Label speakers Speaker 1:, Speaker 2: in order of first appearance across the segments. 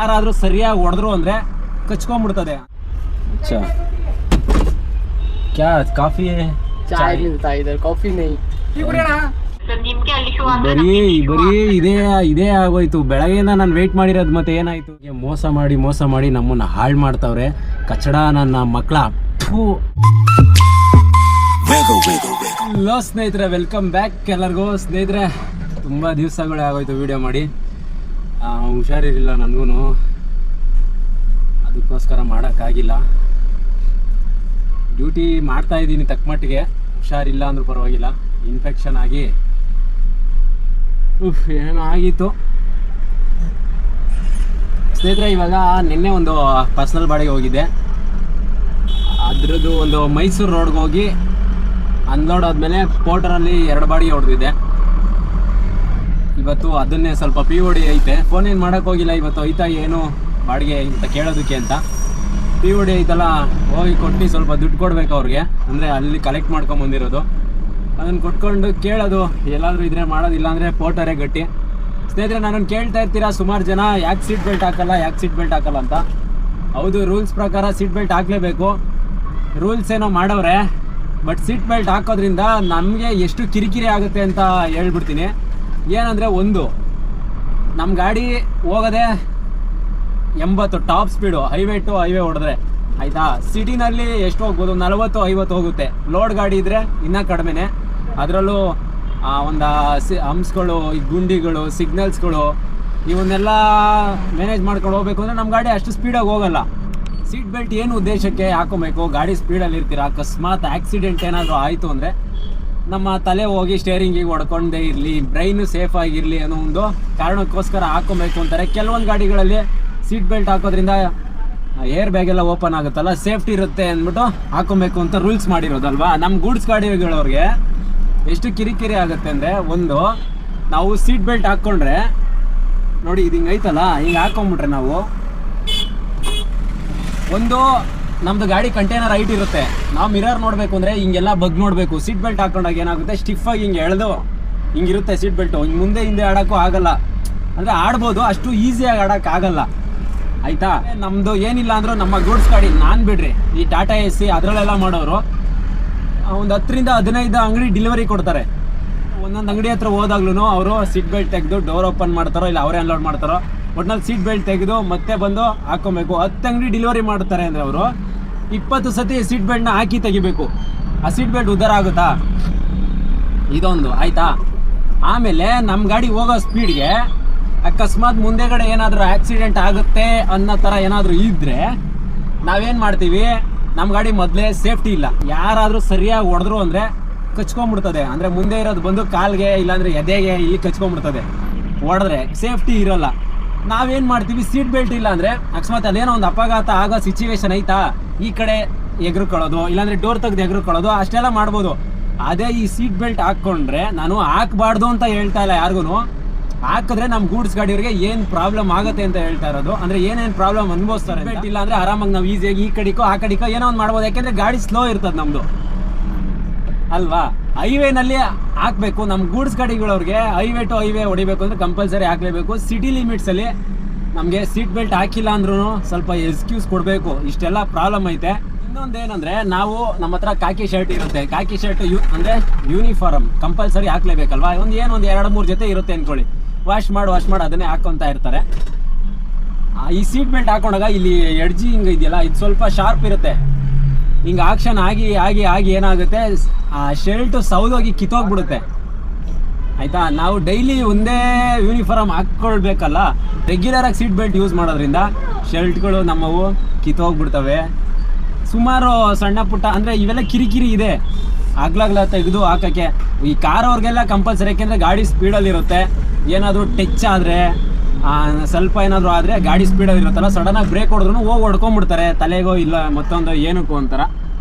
Speaker 1: ಯಾರಾದರೂ ಸರಿಯಾಗಿ ಹೊಡೆದ್ರು ಅಂದರೆ ಕಚ್ಕೊಂಡ್ಬಿಡ್ತದೆ. ಕ್ಯಾ ಕಾಫಿ
Speaker 2: चाय मिलता है इधर, कॉफी नहीं.
Speaker 1: ಬರೀ ಇದೇ ಆಗೋಯ್ತು. ಬೆಳಗ್ಗೆಯಿಂದ ನಾನು ವೆಯ್ಟ್ ಮಾಡಿರೋದು ಮತ್ತೆ ಏನಾಯ್ತು? ಮೋಸ ಮಾಡಿ ನಮ್ಮನ್ನ ಹಾಳು ಮಾಡ್ತಾವ್ರೆ ಕಚಡ ನನ್ನ ಮಕ್ಕಳ. ಹಲೋ ಸ್ನೇಹಿತರೆ, ವೆಲ್ಕಮ್ ಬ್ಯಾಕ್ ಎಲ್ಲರಿಗೂ. ಸ್ನೇಹಿತರೆ, ತುಂಬ ದಿವಸಗಳೇ ಆಗೋಯ್ತು ವಿಡಿಯೋ ಮಾಡಿ. ಹುಷಾರಿರಲಿಲ್ಲ ನನಗೂ, ಅದಕ್ಕೋಸ್ಕರ ಮಾಡೋಕ್ಕಾಗಿಲ್ಲ. ಡ್ಯೂಟಿ ಮಾಡ್ತಾ ಇದ್ದೀನಿ ತಕ್ಕಮಟ್ಟಿಗೆ. ಹುಷಾರಿಲ್ಲ ಅಂದ್ರೂ ಪರವಾಗಿಲ್ಲ, ಇನ್ಫೆಕ್ಷನ್ ಆಗಿ ಏನೋ ಆಗಿತ್ತು. ಸ್ನೇಹಿತರೆ, ಇವಾಗ ನಿನ್ನೆ ಒಂದು ಪರ್ಸನಲ್ ಬಾಡಿಗೆ ಹೋಗಿದ್ದೆ. ಅದರದ್ದು ಒಂದು ಮೈಸೂರು ರೋಡ್ಗೆ ಹೋಗಿ ಅನ್ಲೋಡ್ ಆದಮೇಲೆ ಪೋರ್ಟರಲ್ಲಿ 2 ಬಾಡಿಗೆ ಹೊಡೆದಿದ್ದೆ. ಇವತ್ತು ಅದನ್ನೇ ಸ್ವಲ್ಪ POD ಐತೆ. ಫೋನ್ ಏನು ಮಾಡೋಕ್ಕೆ ಹೋಗಿಲ್ಲ. ಇವತ್ತು ಐತಾ ಏನು ಬಾಡಿಗೆ ಅಂತ ಕೇಳೋದಕ್ಕೆ ಅಂತ. POD ಐತಲ್ಲ, ಹೋಗಿ ಕೊಟ್ಟು ಸ್ವಲ್ಪ ದುಡ್ಡು ಕೊಡ್ಬೇಕು ಅವ್ರಿಗೆ. ಅಂದರೆ ಅಲ್ಲಿ ಕಲೆಕ್ಟ್ ಮಾಡ್ಕೊಂಬಂದಿರೋದು, ಅದನ್ನು ಕೊಟ್ಕೊಂಡು ಕೇಳೋದು. ಎಲ್ಲಾದರೂ ಇದ್ರೆ ಮಾಡೋದಿಲ್ಲ ಅಂದರೆ ಪೋರ್ಟರೇ ಗಟ್ಟಿ. ಸ್ನೇಹಿತರೆ, ನನ್ನನ್ನು ಕೇಳ್ತಾ ಇರ್ತೀರಾ ಸುಮಾರು ಜನ, ಯಾಕೆ ಸೀಟ್ ಬೆಲ್ಟ್ ಹಾಕಲ್ಲ ಅಂತ. ಹೌದು, ರೂಲ್ಸ್ ಪ್ರಕಾರ ಸೀಟ್ ಬೆಲ್ಟ್ ಹಾಕಲೇಬೇಕು. ರೂಲ್ಸ್ ಏನೋ ಮಾಡವ್ರೆ, ಬಟ್ ಸೀಟ್ ಬೆಲ್ಟ್ ಹಾಕೋದ್ರಿಂದ ನಮಗೆ ಎಷ್ಟು ಕಿರಿಕಿರಿ ಆಗುತ್ತೆ ಅಂತ ಹೇಳ್ಬಿಡ್ತೀನಿ. ಏನಂದರೆ, ಒಂದು, ನಮ್ಮ ಗಾಡಿ ಹೋಗೋದೆ 80 top speed, highway to highway ಹೊಡೆದ್ರೆ ಆಯಿತಾ. ಸಿಟಿನಲ್ಲಿ ಎಷ್ಟು ಹೋಗ್ಬೋದು? 40-50 ಹೋಗುತ್ತೆ. ಲೋಡ್ ಗಾಡಿ ಇದ್ದರೆ ಇನ್ನೂ ಕಡಿಮೆನೆ. ಅದರಲ್ಲೂ ಒಂದು ಹಂಪ್ಸ್ಗಳು, ಈ ಗುಂಡಿಗಳು, ಸಿಗ್ನಲ್ಸ್ಗಳು, ಇವನ್ನೆಲ್ಲ ಮ್ಯಾನೇಜ್ ಮಾಡ್ಕೊಂಡು ಹೋಗ್ಬೇಕು ಅಂದರೆ ನಮ್ಮ ಗಾಡಿ ಅಷ್ಟು ಸ್ಪೀಡಾಗಿ ಹೋಗಲ್ಲ. ಸೀಟ್ ಬೆಲ್ಟ್ ಏನು ಉದ್ದೇಶಕ್ಕೆ ಹಾಕೋಬೇಕು? ಗಾಡಿ ಸ್ಪೀಡಲ್ಲಿ ಇರ್ತೀರ, ಅಕಸ್ಮಾತ್ ಆಕ್ಸಿಡೆಂಟ್ ಏನಾದರೂ ಆಯಿತು ಅಂದರೆ ನಮ್ಮ ತಲೆ ಹೋಗಿ ಸ್ಟೇರಿಂಗಿಗೆ ಹೊಡ್ಕೊಂಡೇ ಇರಲಿ, ಬ್ರೈನು ಸೇಫ್ ಆಗಿರಲಿ ಅನ್ನೋ ಒಂದು ಕಾರಣಕ್ಕೋಸ್ಕರ ಹಾಕೋಬೇಕು ಅಂತಾರೆ. ಕೆಲವೊಂದು ಗಾಡಿಗಳಲ್ಲಿ ಸೀಟ್ ಬೆಲ್ಟ್ ಹಾಕೋದ್ರಿಂದ ಏರ್ ಬ್ಯಾಗ್ ಎಲ್ಲ ಓಪನ್ ಆಗುತ್ತಲ್ಲ, ಸೇಫ್ಟಿ ಇರುತ್ತೆ ಅಂದ್ಬಿಟ್ಟು ಹಾಕೋಬೇಕು ಅಂತ ರೂಲ್ಸ್ ಮಾಡಿರೋದಲ್ವಾ. ನಮ್ಮ ಗೂಡ್ಸ್ ಗಾಡಿಗಳವ್ರಿಗೆ ಎಷ್ಟು ಕಿರಿಕಿರಿ ಆಗುತ್ತೆ ಅಂದರೆ, ಒಂದು, ನಾವು ಸೀಟ್ ಬೆಲ್ಟ್ ಹಾಕ್ಕೊಂಡ್ರೆ ನೋಡಿ, ಇದು ಹಿಂಗೆ ಐತಲ್ಲ, ಹಿಂಗೆ ಹಾಕೊಂಡ್ಬಿಟ್ರೆ ನಾವು, ಒಂದು, ನಮ್ಮದು ಗಾಡಿ ಕಂಟೈನರ್ ಹೈಟ್ ಇರುತ್ತೆ. ನಾವು ಮಿರರ್ ನೋಡಬೇಕು ಅಂದರೆ ಹಿಂಗೆಲ್ಲ ಬಗ್ ನೋಡಬೇಕು. ಸೀಟ್ ಬೆಲ್ಟ್ ಹಾಕೊಂಡಾಗ ಏನಾಗುತ್ತೆ, ಸ್ಟಿಫಾಗಿ ಹಿಂಗೆ ಎಳೆದು ಹಿಂಗಿರುತ್ತೆ ಸೀಟ್ ಬೆಲ್ಟು. ಹಿಂಗೆ ಮುಂದೆ ಹಿಂದೆ ಆಡೋಕ್ಕೂ ಆಗಲ್ಲ. ಅಂದರೆ ಆಡ್ಬೋದು, ಅಷ್ಟು ಈಸಿಯಾಗಿ ಆಡೋಕ್ಕಾಗಲ್ಲ ಆಯಿತಾ. ನಮ್ಮದು ಏನಿಲ್ಲ ಅಂದರೂ ನಮ್ಮ ಗೂಡ್ಸ್ ಗಾಡಿ, ನಾನು ಬಿಡ್ರಿ, ಈ ಟಾಟಾ AC ಅದರಲ್ಲೆಲ್ಲ ಮಾಡೋರು ಒಂದು 10ರಿಂದ 15 ಅಂಗಡಿ ಡೆಲಿವರಿ ಕೊಡ್ತಾರೆ. ಒಂದೊಂದು ಅಂಗಡಿ ಹತ್ರ ಹೋದಾಗ್ಲೂ ಅವರು ಸೀಟ್ ಬೆಲ್ಟ್ ತೆಗೆದು ಡೋರ್ ಓಪನ್ ಮಾಡ್ತಾರೋ ಇಲ್ಲ ಅವರೇ ಅನ್ಲೋಡ್ ಮಾಡ್ತಾರೋ, ಒಟ್ನಲ್ಲಿ ಸೀಟ್ ಬೆಲ್ಟ್ ತೆಗೆದು ಮತ್ತೆ ಬಂದು ಹಾಕ್ಕೊಬೇಕು. 10 ಅಂಗಡಿ ಡೆಲಿವರಿ ಮಾಡ್ತಾರೆ ಅಂದರೆ ಅವರು 20 ಸತಿ ಸೀಟ್ ಬೆಲ್ಟ್ನ ಹಾಕಿ ತೆಗಿಬೇಕು. ಆ ಸೀಟ್ ಬೆಲ್ಟ್ ಉದ್ಧಾರ ಆಗುತ್ತಾ? ಇದೊಂದು ಆಯಿತಾ. ಆಮೇಲೆ ನಮ್ಮ ಗಾಡಿ ಹೋಗೋ ಸ್ಪೀಡ್ಗೆ ಅಕಸ್ಮಾತ್ ಮುಂದೆಗಡೆ ಏನಾದರೂ ಆಕ್ಸಿಡೆಂಟ್ ಆಗುತ್ತೆ ಅನ್ನೋ ಥರ ಏನಾದರೂ ಇದ್ದರೆ ನಾವೇನು ಮಾಡ್ತೀವಿ? ನಮ್ಮ ಗಾಡಿ ಮೊದಲೇ ಸೇಫ್ಟಿ ಇಲ್ಲ. ಯಾರಾದರೂ ಸರಿಯಾಗಿ ಹೊಡೆದ್ರು ಅಂದರೆ ಕಚ್ಕೊಂಡ್ಬಿಡ್ತದೆ. ಅಂದರೆ ಮುಂದೆ ಇರೋದು ಬಂದು ಕಾಲ್ಗೆ ಇಲ್ಲಾಂದರೆ ಎದೆಗೆ ಇಲ್ಲಿ ಕಚ್ಕೊಂಡ್ಬಿಡ್ತದೆ. ಹೊಡೆದ್ರೆ ಸೇಫ್ಟಿ ಇರೋಲ್ಲ. ನಾವೇನು ಮಾಡ್ತೀವಿ? ಸೀಟ್ ಬೆಲ್ಟ್ ಇಲ್ಲ ಅಂದರೆ ಅಕಸ್ಮಾತ್ ಅಲ್ಲೇನೋ ಒಂದು ಅಪಘಾತ ಆಗೋ ಸಿಚುವೇಶನ್ ಐತಾ, ಈ ಕಡೆ ಎಗರ್ಕೊಳ್ಳೋದು, ಇಲ್ಲಾಂದರೆ ಡೋರ್ ತೆಗೆದು ಎಗರ್ಕೊಳ್ಳೋದು, ಅಷ್ಟೆಲ್ಲ ಮಾಡ್ಬೋದು. ಅದೇ ಈ ಸೀಟ್ ಬೆಲ್ಟ್ ಹಾಕ್ಕೊಂಡ್ರೆ, ನಾನು ಹಾಕಬಾರ್ದು ಅಂತ ಹೇಳ್ತಾ ಇಲ್ಲ ಯಾರಿಗೂ, ಹಾಕಿದ್ರೆ ನಮ್ಮ ಗೂಡ್ಸ್ ಗಾಡಿಯವ್ರಿಗೆ ಏನು ಪ್ರಾಬ್ಲಮ್ ಆಗುತ್ತೆ ಅಂತ ಹೇಳ್ತಾ ಇರೋದು. ಅಂದರೆ ಏನೇನು ಪ್ರಾಬ್ಲಮ್ ಅನುಭವಿಸ್ತಾರೆ. ಬೆಲ್ಟ್ ಇಲ್ಲ ಅಂದರೆ ಆರಾಮಾಗಿ ನಾವು ಈಸಿಯಾಗಿ ಈ ಕಡೆಕೋ ಆ ಕಡೆಕೋ ಏನೋ ಒಂದು ಮಾಡ್ಬೋದು. ಯಾಕೆಂದರೆ ಗಾಡಿ ಸ್ಲೋ ಇರ್ತದೆ ನಮ್ಮದು ಅಲ್ವಾ. ಹೈವೇನಲ್ಲಿ ಹಾಕಬೇಕು. ನಮ್ಮ ಗೂಡ್ಸ್ ಗಾಡಿಗಳವ್ರಿಗೆ ಹೈವೇ ಟು ಹೈವೇ ಹೊಡಿಬೇಕು ಅಂದರೆ ಕಂಪಲ್ಸರಿ ಹಾಕಲೇಬೇಕು. ಸಿಟಿ ಲಿಮಿಟ್ಸಲ್ಲಿ ನಮಗೆ ಸೀಟ್ ಬೆಲ್ಟ್ ಹಾಕಿಲ್ಲ ಅಂದ್ರೂ ಸ್ವಲ್ಪ ಎಕ್ಸ್ಕ್ಯೂಸ್ ಕೊಡಬೇಕು. ಇಷ್ಟೆಲ್ಲ ಪ್ರಾಬ್ಲಮ್ ಐತೆ. ಇನ್ನೊಂದೇನಂದರೆ, ನಾವು ನಮ್ಮ ಹತ್ರ ಕಾಕಿ ಶರ್ಟ್ ಇರುತ್ತೆ. ಕಾಕಿ ಶರ್ಟ್ ಅಂದರೆ ಯೂನಿಫಾರ್ಮ್ ಕಂಪಲ್ಸರಿ ಹಾಕ್ಲೇಬೇಕಲ್ವಾ. ಒಂದು 2-3 ಜೊತೆ ಇರುತ್ತೆ ಅಂದ್ಕೊಳ್ಳಿ. ವಾಶ್ ಮಾಡಿ ಅದನ್ನೇ ಹಾಕ್ಕೊತಾ ಇರ್ತಾರೆ. ಈ ಸೀಟ್ ಬೆಲ್ಟ್ ಹಾಕೊಂಡಾಗ ಇಲ್ಲಿ ಎಡ್ಜಿ ಹಿಂಗೆ ಇದೆಯಲ್ಲ, ಇದು ಸ್ವಲ್ಪ ಶಾರ್ಪ್ ಇರುತ್ತೆ. ಹಿಂಗೆ ಆಕ್ಷನ್ ಆಗಿ ಏನಾಗುತ್ತೆ, ಆ ಶರ್ಟು ಸೌದೋಗಿ ಕಿತ್ತೋಗ್ಬಿಡುತ್ತೆ ಆಯಿತಾ. ನಾವು ಡೈಲಿ ಒಂದೇ ಯೂನಿಫಾರ್ಮ್ ಹಾಕ್ಕೊಳ್ಬೇಕಲ್ಲ. ರೆಗ್ಯುಲರಾಗಿ ಸೀಟ್ ಬೆಲ್ಟ್ ಯೂಸ್ ಮಾಡೋದ್ರಿಂದ ಶರ್ಟ್ಗಳು ನಮ್ಮವು ಕಿತ್ತೋಗ್ಬಿಡ್ತವೆ. ಸುಮಾರು ಸಣ್ಣ ಪುಟ್ಟ ಅಂದರೆ ಇವೆಲ್ಲ ಕಿರಿಕಿರಿ ಇದೆ. ಆಗ್ಲಾಗ್ಲ ತೆಗೆದು ಹಾಕೋಕ್ಕೆ ಈ ಕಾರ್ ಅವ್ರಿಗೆಲ್ಲ ಕಂಪಲ್ಸರಿ. ಯಾಕೆಂದರೆ ಗಾಡಿ ಸ್ಪೀಡಲ್ಲಿರುತ್ತೆ. ಏನಾದರೂ ಟಚ್ ಆದರೆ, ಸ್ವಲ್ಪ ಏನಾದರೂ ಆದರೆ ಗಾಡಿ ಸ್ಪೀಡಲ್ಲಿ ಇರುತ್ತಲ್ಲ, ಸಡನ್ನಾಗಿ ಬ್ರೇಕ್ ಹೊಡೆದ್ರೂ ಹೋಗಿ ಹೊಡ್ಕೊಂಡ್ಬಿಡ್ತಾರೆ ತಲೆಗೋ ಇಲ್ಲ ಮತ್ತೊಂದು ಏನಕ್ಕೂ ಅಂತಾರೆ.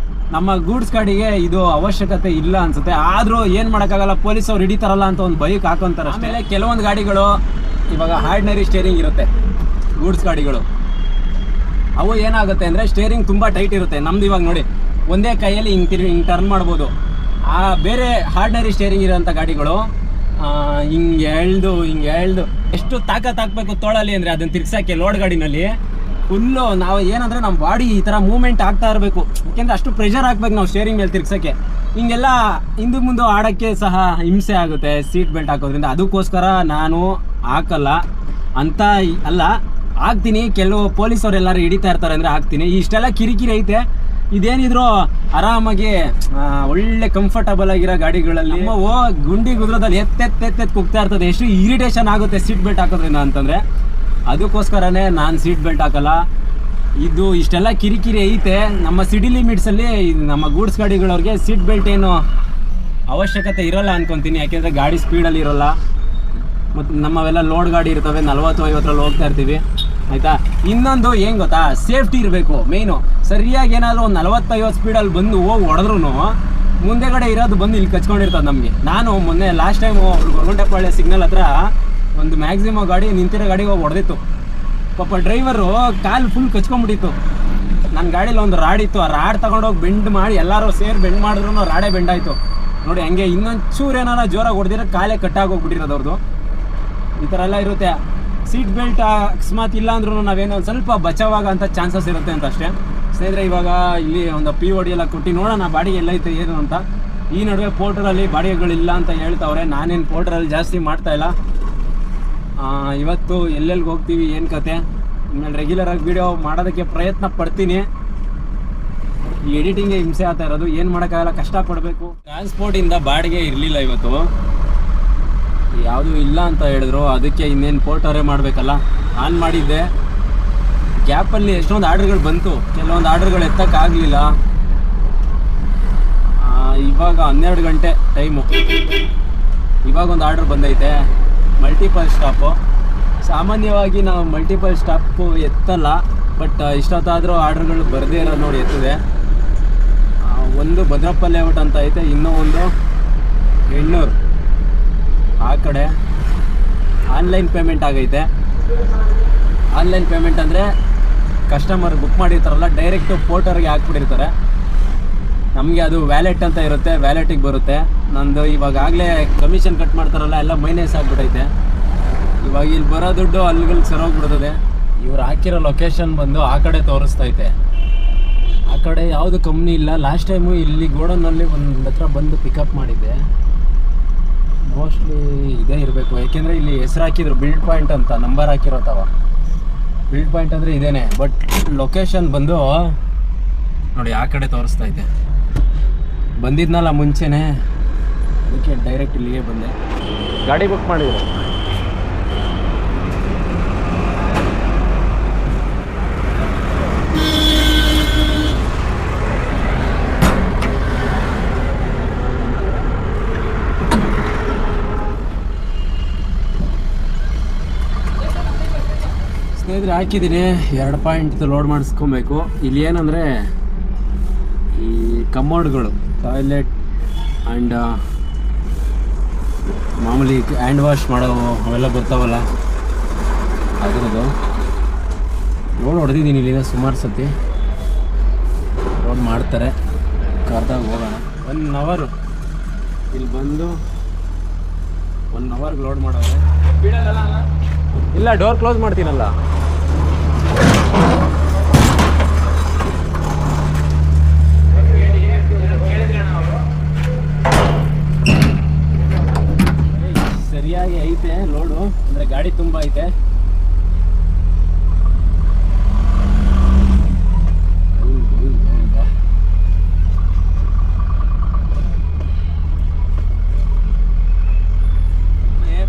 Speaker 1: ನಮ್ಮ ಗೂಡ್ಸ್ ಗಾಡಿಗೆ ಇದು ಅವಶ್ಯಕತೆ ಇಲ್ಲ ಅನಿಸುತ್ತೆ. ಆದರೂ ಏನು ಮಾಡೋಕ್ಕಾಗಲ್ಲ, ಪೊಲೀಸ್ ಅವ್ರು ಹಿಡಿತಾರಲ್ಲ ಅಂತ ಒಂದು ಬೈಕ್ ಹಾಕೊಂತಾರೆ. ಆಮೇಲೆ ಕೆಲವೊಂದು ಗಾಡಿಗಳು ಇವಾಗ ಆರ್ಡಿನರಿ ಸ್ಟೇರಿಂಗ್ ಇರುತ್ತೆ. ಗೂಡ್ಸ್ ಗಾಡಿಗಳು ಅವು ಏನಾಗುತ್ತೆ ಅಂದರೆ, ಸ್ಟೇರಿಂಗ್ ತುಂಬ ಟೈಟ್ ಇರುತ್ತೆ. ನಮ್ದು ಇವಾಗ ನೋಡಿ, ಒಂದೇ ಕೈಯಲ್ಲಿ ಹಿಂಗೆ ಟರ್ನ್ ಮಾಡ್ಬೋದು. ಬೇರೆ ಆರ್ಡಿನರಿ ಸ್ಟೇರಿಂಗ್ ಇರೋಂಥ ಗಾಡಿಗಳು ಹಿಂಗೆ ಎಳ್ದು ಎಷ್ಟು ತಾಕತ್ ಹಾಕ್ಬೇಕು ತೋಳಲ್ಲಿ ಅಂದರೆ ಅದನ್ನು ತಿರ್ಗ್ಸೋಕ್ಕೆ ಲೋಡ್ ಗಾಡಿನಲ್ಲಿ ಫುಲ್ಲು ನಾವು ಏನಂದರೆ ನಮ್ಮ ಬಾಡಿ ಈ ಥರ ಮೂವ್ಮೆಂಟ್ ಆಗ್ತಾ ಇರಬೇಕು. ಯಾಕೆಂದರೆ ಅಷ್ಟು ಪ್ರೆಷರ್ ಹಾಕ್ಬೇಕು ನಾವು ಸ್ಟೇರಿಂಗ್ ಮೇಲೆ ತಿರ್ಗ್ಸೋಕ್ಕೆ. ಹಿಂಗೆಲ್ಲ ಹಿಂದೆ ಮುಂದೆ ಆಡೋಕ್ಕೆ ಸಹ ಹಿಂಸೆ ಆಗುತ್ತೆ ಸೀಟ್ ಬೆಲ್ಟ್ ಹಾಕೋದ್ರಿಂದ. ಅದಕ್ಕೋಸ್ಕರ ನಾನು ಹಾಕಲ್ಲ ಅಂತ ಅಲ್ಲ, ಹಾಕ್ತೀನಿ. ಕೆಲವು ಪೊಲೀಸವರೆಲ್ಲರೂ ಹಿಡಿತಾ ಇರ್ತಾರೆ ಅಂದರೆ ಹಾಕ್ತೀನಿ. ಇಷ್ಟೆಲ್ಲ ಕಿರಿಕಿರಿ ಐತೆ. ಇದೇನಿದ್ರು ಆರಾಮಾಗಿ ಒಳ್ಳೆ ಕಂಫರ್ಟಬಲ್ ಆಗಿರೋ ಗಾಡಿಗಳಲ್ಲಿ ಗುಂಡಿ ಗುದ್ರದಲ್ಲಿ ಎತ್ತೆತ್ತು ಕುಗ್ತಾ ಇರ್ತದೆ. ಎಷ್ಟು ಇರಿಟೇಷನ್ ಆಗುತ್ತೆ ಸೀಟ್ ಬೆಲ್ಟ್ ಹಾಕೋದ್ರಿಂದ ಅಂತಂದರೆ, ಅದಕ್ಕೋಸ್ಕರನೇ ನಾನು ಸೀಟ್ ಬೆಲ್ಟ್ ಹಾಕಲ್ಲ. ಇದು ಇಷ್ಟೆಲ್ಲ ಕಿರಿಕಿರಿ ಐತೆ. ನಮ್ಮ ಸಿಟಿ ಲಿಮಿಟ್ಸಲ್ಲಿ ನಮ್ಮ ಗೂಡ್ಸ್ ಗಾಡಿಗಳವ್ರಿಗೆ ಸೀಟ್ ಬೆಲ್ಟ್ ಏನು ಅವಶ್ಯಕತೆ ಇರೋಲ್ಲ ಅನ್ಕೊತೀನಿ. ಯಾಕೆಂದರೆ ಗಾಡಿ ಸ್ಪೀಡಲ್ಲಿ ಇರೋಲ್ಲ. ಮತ್ತು ನಮ್ಮವೆಲ್ಲ ಲೋಡ್ ಗಾಡಿ ಇರ್ತವೆ, 40-50ರಲ್ಲಿ ಹೋಗ್ತಾ ಇರ್ತೀವಿ ಆಯಿತಾ. ಇನ್ನೊಂದು ಏನು ಗೊತ್ತಾ, ಸೇಫ್ಟಿ ಇರಬೇಕು ಮೇಯ್ನು. ಸರಿಯಾಗಿ ಏನಾದರೂ ಒಂದು 40-50 ಸ್ಪೀಡಲ್ಲಿ ಬಂದು ಹೋಗಿ ಹೊಡೆದ್ರೂ ಮುಂದೆಗಡೆ ಇರೋದು ಬಂದು ಇಲ್ಲಿ ಕಚ್ಕೊಂಡಿರ್ತದೆ ನಮಗೆ. ನಾನು ಮೊನ್ನೆ ಲಾಸ್ಟ್ ಟೈಮು ಗೊರಗುಂಟೆಪಾಳ್ಯ ಸಿಗ್ನಲ್ ಹತ್ರ ಒಂದು ಮ್ಯಾಕ್ಸಿಮಮ್ ಗಾಡಿ ನಿಂತಿರೋ ಗಾಡಿಗೆ ಹೋಗಿ ಹೊಡೆದಿತ್ತು. ಪಾಪ ಡ್ರೈವರು ಕಾಲು ಫುಲ್ ಕಚ್ಕೊಂಡ್ಬಿಟ್ಟಿತ್ತು. ನನ್ನ ಗಾಡೀಲಿ ಒಂದು ರಾಡ್ ಇತ್ತು, ಆ ರಾಡ್ ತೊಗೊಂಡೋಗಿ ಬೆಂಡ್ ಮಾಡಿ ಎಲ್ಲರೂ ಸೇರಿ ಬೆಂಡ್ ಮಾಡಿದ್ರು ರಾಡೇ ಬೆಂಡಾಯಿತು ನೋಡಿ. ಹಂಗೆ ಇನ್ನೊಂದು ಚೂರು ಏನಾರ ಜೋರಾಗಿ ಹೊಡೆದಿರೋ ಕಾಲೇ ಕಟ್ಟಾಗೋಗ್ಬಿಟ್ಟಿರೋದು ಅವ್ರದ್ದು. ಈ ಥರ ಎಲ್ಲ ಇರುತ್ತೆ. ಸೀಟ್ ಬೆಲ್ಟ್ ಅಕಸ್ಮಾತ್ ಇಲ್ಲ ಅಂದ್ರೂ ನಾವೇನೋ ಸ್ವಲ್ಪ ಬಚಾವಾಗ ಅಂತ ಚಾನ್ಸಸ್ ಇರುತ್ತೆ ಅಂತ ಅಷ್ಟೇ ಸ್ನೇಹಿತರೆ. ಇವಾಗ ಇಲ್ಲಿ ಒಂದು POD ಎಲ್ಲ ಕೊಟ್ಟು ನೋಡೋಣ ಬಾಡಿಗೆ ಎಲ್ಲೈತೆ ಏನು ಅಂತ. ಈ ನಡುವೆ ಪೋರ್ಟ್ರಲ್ಲಿ ಬಾಡಿಗೆಗಳಿಲ್ಲ ಅಂತ ಹೇಳ್ತಾವ್ರೆ. ನಾನೇನು ಪೋರ್ಟ್ರಲ್ಲಿ ಜಾಸ್ತಿ ಮಾಡ್ತಾಯಿಲ್ಲ. ಇವತ್ತು ಎಲ್ಲೆಲ್ಲಿಗೆ ಹೋಗ್ತೀವಿ ಏನು ಕತೆ ಆಮೇಲೆ ರೆಗ್ಯುಲರಾಗಿ ವೀಡಿಯೋ ಮಾಡೋದಕ್ಕೆ ಪ್ರಯತ್ನ ಪಡ್ತೀನಿ. ಈ ಎಡಿಟಿಂಗ್ಗೆ ಹಿಂಸೆ ಆಗ್ತಾ ಇರೋದು, ಏನು ಮಾಡೋಕ್ಕಾಗಲ್ಲ, ಕಷ್ಟಪಡಬೇಕು. ಟ್ರಾನ್ಸ್ಪೋರ್ಟಿಂದ ಬಾಡಿಗೆ ಇರಲಿಲ್ಲ ಇವತ್ತು, ಯಾವುದೂ ಇಲ್ಲ ಅಂತ ಹೇಳಿದ್ರು. ಅದಕ್ಕೆ ಇನ್ನೇನು ಪೋರ್ಟರೇ ಮಾಡಬೇಕಲ್ಲ. ಆನ್ ಮಾಡಿದ್ದೆ, ಗ್ಯಾಪಲ್ಲಿ ಎಷ್ಟೊಂದು ಆರ್ಡ್ರ್ಗಳು ಬಂತು. ಕೆಲವೊಂದು ಆರ್ಡ್ರ್ಗಳು ಎತ್ತಕ್ಕಾಗಲಿಲ್ಲ. ಇವಾಗ 12 ಗಂಟೆ ಟೈಮು. ಇವಾಗ ಒಂದು ಆರ್ಡ್ರ್ ಬಂದೈತೆ, ಮಲ್ಟಿಪಲ್ ಸ್ಟಾಪು. ಸಾಮಾನ್ಯವಾಗಿ ನಾವು ಮಲ್ಟಿಪಲ್ ಸ್ಟಾಪು ಎತ್ತಲ್ಲ, ಬಟ್ ಇಷ್ಟೊತ್ತಾದರೂ ಆರ್ಡ್ರ್ಗಳು ಬರದೇ ಇರೋ ನೋಡಿ ಎತ್ತಿದೆ. ಒಂದು ಭದ್ರಪ್ಪ ಲೇಔಟ್ ಅಂತ ಐತೆ, ಇನ್ನೂ ಒಂದು ಹೆಣ್ಣೂರು ಆ ಕಡೆ. ಆನ್ಲೈನ್ ಪೇಮೆಂಟ್ ಆಗೈತೆ. ಆನ್ಲೈನ್ ಪೇಮೆಂಟ್ ಅಂದರೆ ಕಸ್ಟಮರ್ ಬುಕ್ ಮಾಡಿರ್ತಾರಲ್ಲ, ಡೈರೆಕ್ಟು ಪೋರ್ಟರ್ಗೆ ಹಾಕ್ಬಿಟ್ಟಿರ್ತಾರೆ. ನಮಗೆ ಅದು ವ್ಯಾಲೆಟ್ ಅಂತ ಇರುತ್ತೆ, ವ್ಯಾಲೆಟಿಗೆ ಬರುತ್ತೆ. ನಂದು ಇವಾಗಲೇ ಕಮಿಷನ್ ಕಟ್ ಮಾಡ್ತಾರಲ್ಲ, ಎಲ್ಲ ಮೈನಸ್ ಆಗಿಬಿಟ್ಟೈತೆ. ಇವಾಗ ಇಲ್ಲಿ ಬರೋ ದುಡ್ಡು ಅಲ್ಲಿಗೆ ಸರೋಗ್ಬಿಡ್ತದೆ. ಇವ್ರು ಹಾಕಿರೋ ಲೊಕೇಶನ್ ಬಂದು ಆ ಕಡೆ ತೋರಿಸ್ತೈತೆ. ಆ ಕಡೆ ಯಾವುದು ಕಂಪ್ನಿ ಇಲ್ಲ. ಲಾಸ್ಟ್ ಟೈಮು ಇಲ್ಲಿ ಗೋಡನ್ನಲ್ಲಿ ಒಂದು ಹತ್ರ ಬಂದು ಪಿಕಪ್ ಮಾಡಿದ್ದೆ. ಮೋಸ್ಟ್ಲಿ ಇದೇ ಇರಬೇಕು, ಯಾಕೆಂದರೆ ಇಲ್ಲಿ ಹೆಸರು ಹಾಕಿದ್ರು ಬಿಲ್ಡ್ ಪಾಯಿಂಟ್ ಅಂತ, ನಂಬರ್ ಹಾಕಿರೋತವ. ಬಿಲ್ಡ್ ಪಾಯಿಂಟ್ ಅಂದರೆ ಇದೇನೆ, ಬಟ್ ಲೊಕೇಶನ್ ಬಂದು ನೋಡಿ ಆ ಕಡೆ ತೋರಿಸ್ತೈತೆ. ಬಂದಿದ್ನಲ್ಲ ಮುಂಚೆನೇ, ಅದಕ್ಕೆ ಡೈರೆಕ್ಟ್ ಇಲ್ಲಿಗೆ ಬಂದೆ. ಗಾಡಿ ಬುಕ್ ಮಾಡಿದ್ರು. ಸ್ನೇಹಿತರೆ ಹಾಕಿದ್ದೀನಿ, 2 ಪಾಯಿಂಟ್ ಲೋಡ್ ಮಾಡಿಸ್ಕೊಬೇಕು. ಇಲ್ಲಿ ಏನಂದರೆ ಈ ಕಮೋಡ್ಗಳು, ಟಾಯ್ಲೆಟ್ ಆ್ಯಂಡ್ ಮಾಮೂಲಿ ಹ್ಯಾಂಡ್ ವಾಶ್ ಮಾಡೋ ಅವೆಲ್ಲ ಬರ್ತಾವಲ್ಲ, ಅದರದ್ದು ಲೋಡ್ ಹೊಡೆದಿದ್ದೀನಿ. ಇಲ್ಲಿಂದ ಸುಮಾರು ಸತಿ ಲೋಡ್ ಮಾಡ್ತಾರೆ. ಕಾರ್ದಾಗ ಹೋಗೋಣ. 1 ಅವರ್ ಇಲ್ಲಿ ಬಂದು 1 ಅವರ್ಗೆ ಲೋಡ್ ಮಾಡೋದು. ಇಲ್ಲ, ಡೋರ್ ಕ್ಲೋಸ್ ಮಾಡ್ತೀನಲ್ಲ. ಸರಿಯಾಗಿ ಐತೆ ಲೋಡು, ಅಂದರೆ ಗಾಡಿ ತುಂಬ ಐತೆ.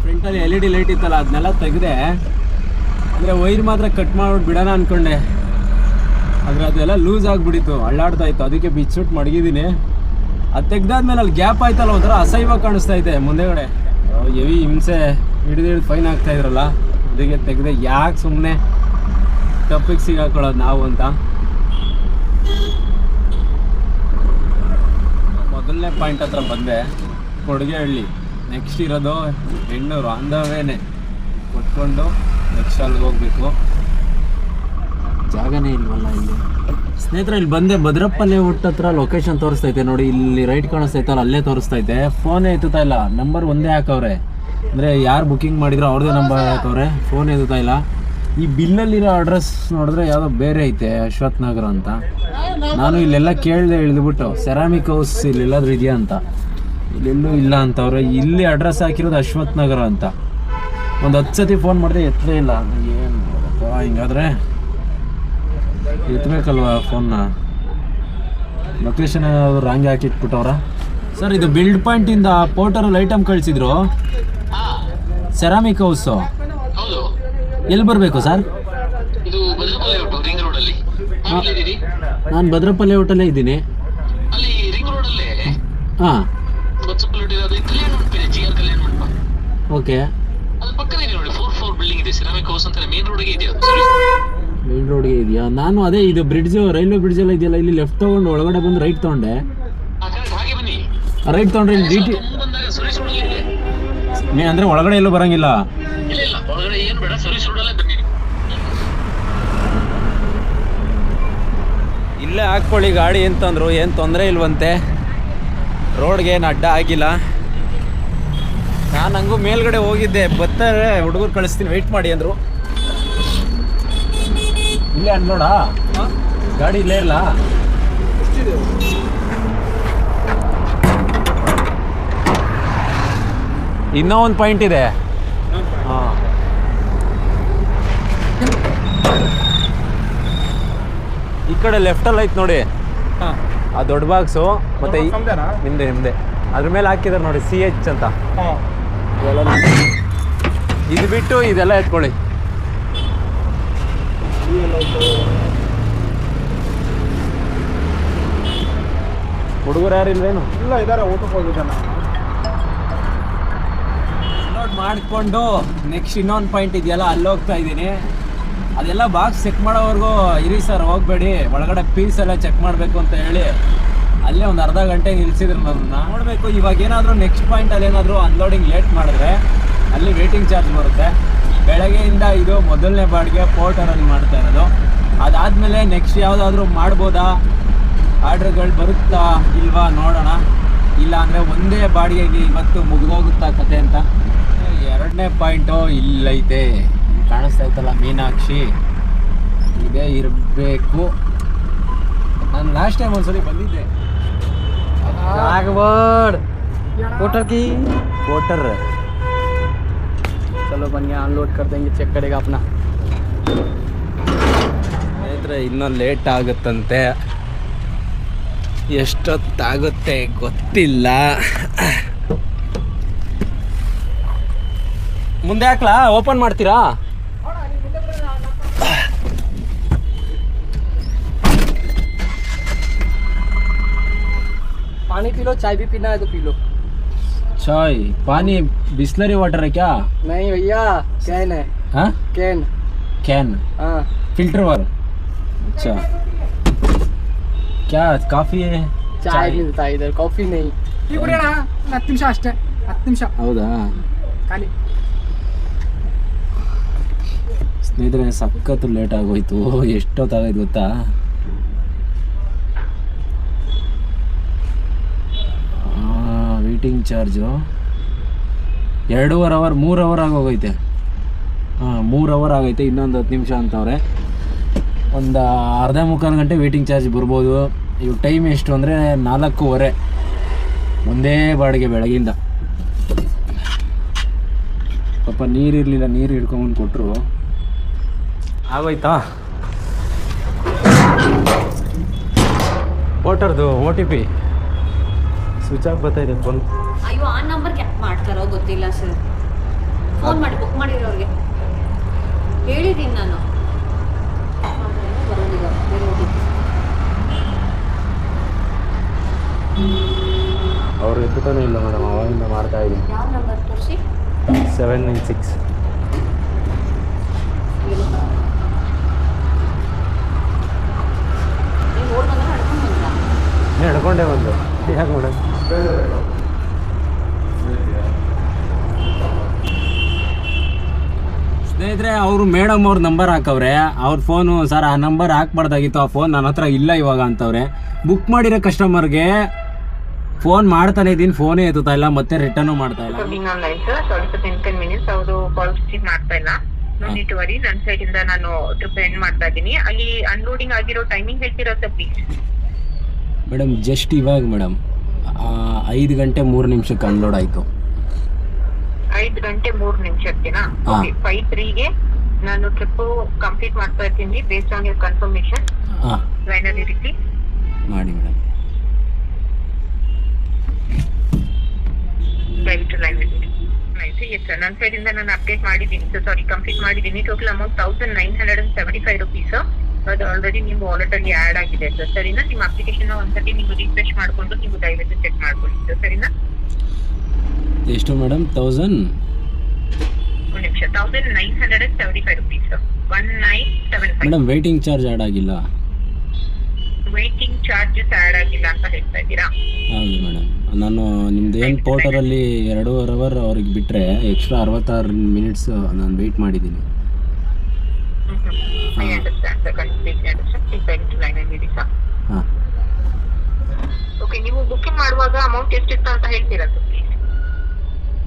Speaker 1: ಫ್ರಂಟಲ್ಲಿ LED ಲೈಟ್ ಇತ್ತಲ್ಲ, ಅದನ್ನೆಲ್ಲ ತೆಗೆದೆ. ಅಂದರೆ ವೈರ್ ಮಾತ್ರ ಕಟ್ ಮಾಡ್ಬಿಟ್ಟು ಬಿಡೋಣ ಅಂದ್ಕೊಂಡೆ, ಆದರೆ ಅದೆಲ್ಲ ಲೂಸ್ ಆಗಿಬಿಟ್ಟಿತ್ತು, ಅಳ್ಳಾಡ್ತಾ ಇತ್ತು. ಅದಕ್ಕೆ ಬಿಚ್ಚಿಬಿಟ್ಟು ಮಡಗಿದ್ದೀನಿ. ಅದು ತೆಗ್ದಾದ್ಮೇಲೆ ಅಲ್ಲಿ ಗ್ಯಾಪ್ ಆಯ್ತಲ್ಲ, ಒಂಥರ ಅಸಹ್ಯವಾಗಿ ಕಾಣಿಸ್ತಾ ಐತೆ ಮುಂದೆಗಡೆ. ಹೆವಿ ಹಿಂಸೆ, ಹಿಡಿದು ಫೈನ್ ಆಗ್ತಾ ಇದ್ರಲ್ಲ, ಅದಕ್ಕೆ ತೆಗೆದೆ. ಯಾಕೆ ಸುಮ್ಮನೆ ತಪ್ಪಿಗೆ ಸಿಗಾಕೊಳ್ಳೋದು ನಾವು ಅಂತ. ಮೊದಲನೇ ಪಾಯಿಂಟ್ ಹತ್ರ ಬಂದೆ, ಕೊಡುಗೆಹಳ್ಳಿ. ನೆಕ್ಸ್ಟ್ ಇರೋದು ಹೆಣ್ಣೂರು. ಆನ್ ದ ವೇನೆ ಕೊಟ್ಕೊಂಡು ನೆಕ್ಸ್ಟ್ ಅಲ್ಲಿಗೆ ಹೋಗ್ಬೇಕು. ಜಾಗನೇ ಇಲ್ವಲ್ಲ ಇಲ್ಲಿ. ಸ್ನೇಹಿತರೆ ಇಲ್ಲಿ ಬಂದೆ, ಭದ್ರಪ್ಪ ಲೇಔಟ್ ಹತ್ರ ಲೊಕೇಶನ್ ತೋರಿಸ್ತೈತೆ ನೋಡಿ. ಇಲ್ಲಿ ರೈಟ್ ಕಾಣಿಸ್ತೈತಲ್ಲ, ಅಲ್ಲೇ ತೋರಿಸ್ತೈತೆ. ಫೋನೇ ಎತ್ತುತ್ತಾ ಇಲ್ಲ, ನಂಬರ್ ಒಂದೇ ಹಾಕವ್ರೆ. ಅಂದರೆ ಯಾರು ಬುಕ್ಕಿಂಗ್ ಮಾಡಿದ್ರು ಅವ್ರದ್ದೇ ನಂಬರ್ ಹಾಕವ್ರೆ, ಫೋನ್ ಎದುತ್ತಾ ಇಲ್ಲ. ಈ ಬಿಲ್ಲಲ್ಲಿರೋ ಅಡ್ರೆಸ್ ನೋಡಿದ್ರೆ ಯಾವುದೋ ಬೇರೆ ಐತೆ, ಅಶ್ವಥ್ ನಗರ ಅಂತ. ನಾನು ಇಲ್ಲೆಲ್ಲ ಕೇಳಿದೆ, ಇಳಿದ್ಬಿಟ್ಟು ಸೆರಾಮಿಕ್ ಹೌಸ್ ಇಲ್ಲೆಲ್ಲಾದ್ರೂ ಇದೆಯಾ ಅಂತ. ಇಲ್ಲೆಲ್ಲೂ ಇಲ್ಲ ಅಂತವ್ರೆ. ಇಲ್ಲಿ ಅಡ್ರೆಸ್ ಹಾಕಿರೋದು ಅಶ್ವಥ್ ನಗರ ಅಂತ. ಒಂದು 10 ಸತಿ ಫೋನ್ ಮಾಡಿದೆ, ಎತ್ತಲೇ ಇಲ್ಲ. ಏನು ಹಿಂಗಾದ್ರೆ ಎತ್ತಬೇಕಲ್ವ ಫೋನ್ನ? ಲೊಕೇಶನ್ ಏನಾದ್ರು ರಾಂಗ್ ಹಾಕಿಟ್ಬಿಟ್ಟವ್ರ? ಸರ್, ಇದು ಬಿಲ್ಡ್ ಪಾಯಿಂಟಿಂದ ಪೋರ್ಟರಲ್ಲಿ ಐಟಮ್ ಕಳಿಸಿದ್ರು, ಸೆರಾಮಿಕ್ ಹೌಸು. ಎಲ್ಲಿ ಬರಬೇಕು ಸರ್? ನಾನು ಭದ್ರಪಲ್ಲಿ ಹೋಟೆಲೇ ಇದ್ದೀನಿ. ಹಾಂ, ಓಕೆ. ಮೇನ್ ರೋಡ್ಗೆ ಇದೆಯಾ? ನಾನು ಅದೇ ಇದು ಬ್ರಿಡ್ಜ್, ರೈಲ್ವೆ ಬ್ರಿಡ್ಜ್ ಎಲ್ಲ ಇದೆಯಲ್ಲ, ಇಲ್ಲಿ ಲೆಫ್ಟ್ ತೊಗೊಂಡು ಒಳಗಡೆ ಬಂದು ರೈಟ್ ತೊಗೊಂಡೆ. ರೈಟ್ ತೊಗೊಂಡ್ರೆ ಇಲ್ಲಿ ಡಿ ಟಿ ಅಂದರೆ ಒಳಗಡೆ ಎಲ್ಲೂ ಬರೋಂಗಿಲ್ಲ. ಇಲ್ಲೇ ಹಾಕ್ಕೊಳ್ಳಿ ಗಾಡಿ ಅಂತಂದ್ರು, ಏನು ತೊಂದರೆ ಇಲ್ವಂತೆ. ರೋಡ್ಗೆ ಏನು ಅಡ್ಡ ಆಗಿಲ್ಲ. ನಾನು ಹಂಗೂ ಮೇಲ್ಗಡೆ ಹೋಗಿದ್ದೆ, ಬರ್ತಾರೆ ಹುಡುಗರು ಕಳಿಸ್ತೀನಿ ವೆಯ್ಟ್ ಮಾಡಿ ಅಂದರು. ಇಲ್ಲೇ ಅನ್ಲೋಡ ಗಾಡಿ ಇಲ್ಲೇ ಇಲ್ಲ. ಇನ್ನೂ ಒಂದು ಪಾಯಿಂಟ್ ಇದೆ. ಹಾಂ, ಈ ಕಡೆ ಲೆಫ್ಟಲ್ಲಿ ಐತೆ ನೋಡಿ, ಆ ದೊಡ್ಡ ಬಾಕ್ಸು. ಮತ್ತೆ ನಿಮ್ದೆ ಅದ್ರ ಮೇಲೆ ಹಾಕಿದಾರೆ ನೋಡಿ CH ಅಂತ. ಇದು ಬಿಟ್ಟು ಇದೆಲ್ಲ ಎತ್ಕೊಳ್ಳಿ. ಹುಡುಗರು ಯಾರು ಇಲ್ವೇನು?
Speaker 3: ಇಲ್ಲ, ಇದಾರೆ, ಊಟಕ್ಕೆ ಹೋಗಿದ್ದಾನೆ.
Speaker 1: ನೋಟ್ ಮಾಡಿಕೊಂಡು ನೆಕ್ಸ್ಟ್ ಇನ್ನೊಂದು ಪಾಯಿಂಟ್ ಇದೆಯಲ್ಲ, ಅಲ್ಲಿ ಹೋಗ್ತಾ ಇದ್ದೀನಿ. ಅದೆಲ್ಲ ಬಾಕ್ಸ್ ಚೆಕ್ ಮಾಡೋವರೆಗೂ ಇರಿ ಸರ್, ಹೋಗಬೇಡಿ, ಒಳಗಡೆ ಪೀಸ್ ಎಲ್ಲ ಚೆಕ್ ಮಾಡಬೇಕು ಅಂತ ಹೇಳಿ ಅಲ್ಲೇ ಒಂದು ಅರ್ಧ ಗಂಟೆ ನಿಲ್ಸಿದ್ರು. ನನ್ನ ನೋಡಬೇಕು ಇವಾಗ ಏನಾದರೂ ನೆಕ್ಸ್ಟ್ ಪಾಯಿಂಟಲ್ಲಿ ಏನಾದರೂ ಅನ್ಲೋಡಿಂಗ್ ಲೇಟ್ ಮಾಡಿದ್ರೆ ಅಲ್ಲಿ ವೇಟಿಂಗ್ ಚಾರ್ಜ್ ಬರುತ್ತೆ. ಬೆಳಗ್ಗೆಯಿಂದ ಇದು ಮೊದಲನೇ ಬಾಡಿಗೆ ಪೋರ್ಟರಲ್ಲಿ ಮಾಡ್ತಾ ಇರೋದು. ಅದಾದಮೇಲೆ ನೆಕ್ಸ್ಟ್ ಯಾವುದಾದ್ರೂ ಮಾಡ್ಬೋದಾ, ಆರ್ಡ್ರ್ಗಳು ಬರುತ್ತಾ ಇಲ್ವಾ ನೋಡೋಣ. ಇಲ್ಲ ಅಂದರೆ ಒಂದೇ ಬಾಡಿಗೆಗೆ ಇವತ್ತು ಮುಗಿದೋಗುತ್ತಾ ಕತೆ ಅಂತ. ಎರಡನೇ ಪಾಯಿಂಟು ಇಲ್ಲೈತೆ, ಕಾಣಿಸ್ತಾ ಇತ್ತಲ್ಲ ಮೀನಾಕ್ಷಿ, ಇದೇ ಇರಬೇಕು. ನಾನು ಲಾಸ್ಟ್ ಟೈಮ್ ಒಂದ್ಸರಿ ಬಂದಿದ್ದೆ.
Speaker 2: पोर्टर की
Speaker 1: ಪೋರ್ಟರ್
Speaker 2: चलो बन गया, अनलोड कर देंगे, चेक करेगा अपना.
Speaker 1: ಸ್ನೇಹಿತರೆ, ಇನ್ನೂ ಲೇಟ್ ಆಗುತ್ತಂತೆ. ಎಷ್ಟೊತ್ತಾಗುತ್ತೆ ಗೊತ್ತಿಲ್ಲ. ಮುಂದೆ ಹಾಕ್ಲಾ? ಓಪನ್ ಮಾಡ್ತೀರಾ?
Speaker 2: पानी पी लो, चाय भी पीना है तो पी लो.
Speaker 1: चाय पानी बिस्लरी वाटर है क्या?
Speaker 2: नहीं भैया, कैन है.
Speaker 1: हाँ,
Speaker 2: कैन.
Speaker 1: कैन.
Speaker 2: हाँ,
Speaker 1: फिल्टर वाटर. अच्छा, क्या कॉफी है?
Speaker 2: चाय मिलता है इधर, कॉफी नहीं.
Speaker 3: ಈ ಕುಡಿಯೋಣ, 10 ನಿಮಿಷ ಅಷ್ಟೇ, 10 ನಿಮಿಷ
Speaker 1: ಹೌದಾ?
Speaker 3: ಖಾಲಿ.
Speaker 1: ಸ್ನೇಹಿತರೆ, ಸಖತ್ತು ಲೇಟ್ ಆಗೋಯ್ತು. ಎಷ್ಟೊತ್ತಾಗೋಯ್ತು ಗೊತ್ತಾ? ವೇಟಿಂಗ್ ಚಾರ್ಜು 2.5 ಅವರ್, 3 ಅವರ್ ಆಗೋಗೈತೆ. ಹಾಂ, 3 ಅವರ್ ಆಗೈತೆ. ಇನ್ನೊಂದು 10 ನಿಮಿಷ ಅಂತವ್ರೆ. ಒಂದು ಅರ್ಧ ಮುಕ್ಕಾಲು ಗಂಟೆ ವೇಟಿಂಗ್ ಚಾರ್ಜ್ ಬರ್ಬೋದು. ಇವು ಟೈಮ್ ಎಷ್ಟು ಅಂದರೆ 4:15. ಒಂದೇ ಬಾಡಿಗೆ ಬೆಳಗಿಂದ. ಪಾಪ ನೀರಿರಲಿಲ್ಲ, ನೀರು ಹಿಡ್ಕೊಂಬಂದು ಕೊಟ್ಟರು. ಆಗೋಯ್ತಾ? ಪೋರ್ಟರ್ದು OTP ಸ್ವಿಚ್ ಆಫ್ ಬರ್ತಾ ಇದೆ ಫೋನ್.
Speaker 4: ಅಯ್ಯೋ, ಆ ನಂಬರ್ಗೆ ಯಾಕೆ ಮಾಡ್ತಾರೋ ಗೊತ್ತಿಲ್ಲ ಸರ್. ಫೋನ್ ಮಾಡಿ ಬುಕ್ ಮಾಡಿರೋರಿಗೆ ಹೇಳಿದ್ದೀನಿ ನಾನು. ಬರೋದಿಲ್ಲ ಬೇರೆ OTP.
Speaker 1: ಅವ್ರು ಎತ್ತುತ್ತಾನೆ ಇಲ್ಲ ಮೇಡಮ್, ಅವಾಗಿಂದ ಮಾಡ್ತಾ ಇದ್ದೀನಿ.
Speaker 4: ಯಾವ ನಂಬರ್ ತೋರಿಸಿ?
Speaker 1: 796.
Speaker 4: ನೀವು ಓಡ್ ಬಂದ್ರೆ ನಡ್ಕೊಂಡು ಬಂದ್ರಾ?
Speaker 1: ನಡ್ಕೊಂಡೆ ಬಂದು. ಯಾಕೆ ಮೇಡಮ್? ಸ್ನೇಹಿತರೆ, ಅವರು ಮೇಡಮ್ ಅವ್ರ ನಂಬರ್ ಹಾಕವ್ರೆ. ಅವ್ರ ಫೋನು, ಸರ್ ಆ ನಂಬರ್ ಹಾಕ್ಬಾರ್ದಾಗಿತ್ತು, ಆ ಫೋನ್ ನನ್ನ ಹತ್ರ ಇಲ್ಲ ಇವಾಗ ಅಂತವ್ರೆ. ಬುಕ್ ಮಾಡಿರೋ ಕಸ್ಟಮರ್ಗೆ ಫೋನ್ ಮಾಡ್ತಾನೆ ಇದ್ದೀನಿ, ಫೋನೇ ಎತ್ತುತ್ತಾ ಇಲ್ಲ, ಮತ್ತೆ ರಿಟರ್ನು ಮಾಡ್ತಾ ಇಲ್ಲ.
Speaker 5: Online sir, sorry for inconvenience. ಅವರು ಕಾಲ್ ರಿಸೀವ್ ಮಾಡ್ತಾ ಇಲ್ಲ. ನೋ ನೀಡ್ ಟು ವರಿ, ನನ್ನ ಸೈಡ್ ಇಂದ ನಾನು ಟ್ರಿಪ್ ಎಂಡ್ ಮಾಡ್ತಾ ಇದ್ದೀನಿ. ಅಲ್ಲಿ ಅನ್ಲೋಡಿಂಗ್ ಆಗಿರೋ ಟೈಮಿಂಗ್ ಹೇಳ್ತೀರಾ ಸರ್ ಪ್ಲೀಸ್?
Speaker 1: ಮೇಡಮ್ ಜಸ್ಟ್ ಇವಾಗ ಮೇಡಮ್ 5 ಗಂಟೆ 3 ನಿಮಿಷಕ್ಕೆ ಅನ್ಲೋಡ್ ಆಯಿತು.
Speaker 5: 5 ಗಂಟೆ 3 ನಿಮಿಷಕ್ಕೆನಾ? ಓಕೆ, 5:03ಗೆ ನಾನು ಟ್ರಿಪ್ ಕಂಪ್ಲೀಟ್ ಮಾಡ್ತಾ ಇದ್ದೀನಿ. ಬೇಸ್ಡ್ ಆನ್ ಯುವರ್ ಕನ್ಫರ್ಮೇಶನ್
Speaker 1: ಹಾಂ
Speaker 5: ಲೈನಲ್ಲಿ ಇರಿಸಿ
Speaker 1: ಮಾಡಿ ಮೇಡಮ್.
Speaker 5: ದಯವಿಟ್ಟು ಲೈನಲ್ಲಿ ಎಸ್ ಸರ್, ನನ್ನ ಸೈಡ್ ಇಂದ ನಾನು ಅಪ್ಡೇಟ್ ಮಾಡಿದ್ದೀನಿ. ಸಾರಿ, ಕಂಪ್ಲೀಟ್ ಮಾಡಿದ್ದೀನಿ. Total amount 1975 rupees. ಅದು ಆಲ್ರೆಡಿ ನಿಮ್ಮ ವಾಲೆಟ್ ಅಲ್ಲಿ ಆಡ್ ಆಗಿದೆ ಸರ್. ಸರಿನಾ? ನಿಮ್ಮ ಅಪ್ಲಿಕೇಶನ್ ಒಂದ್ಸತಿ ನೀವು ರಿಫ್ರೆಶ್ ಮಾಡ್ಕೊಂಡು ನೀವು ದಯವಿಟ್ಟು ಚೆಕ್ ಮಾಡ್ಕೊಳ್ಳಿ ಸರ್. ಸರಿನಾ?
Speaker 1: ಎಷ್ಟು ಮೇಡಮ್? 1000
Speaker 5: ಒಂದು ನಿಮಿಷ. 1975 rupees. 1975.
Speaker 1: Madam waiting charge add ಆಗಿಲ್ಲ?
Speaker 5: ವೇಟಿಂಗ್ ಚಾರ್ಜಸ್ ಆಡ್ ಆಗಿಲ್ಲ ಅಂತ ಹೇಳ್ತಾ ಇದ್ದೀರಾ?
Speaker 1: ಹೌದು ಮೇಡಮ್, ನಾನು ನಿಮ್ದು ಏನು ಪೋರ್ಟರಲ್ಲಿ 2.5 ಅವರ್ ಅವ್ರಿಗೆ ಬಿಟ್ಟರೆ ಎಕ್ಸ್ಟ್ರಾ 66 ಮಿನಿಟ್ಸ್ ನಾನು ವೆಯ್ಟ್ ಮಾಡಿದ್ದೀನಿ.
Speaker 5: I understand sir, completely understand. Please ದಯವಿಟ್ಟು ಲೈನಲ್ಲಿ ಇರಿ ಸರ್.
Speaker 1: ಹಾಂ
Speaker 5: ಓಕೆ, ನೀವು ಬುಕಿಂಗ್ ಮಾಡುವಾಗ ಅಮೌಂಟ್ ಎಷ್ಟಿತ್ತು ಅಂತ ಹೇಳ್ತೀರಾ ಸರ್ ಪ್ಲೀಸ್?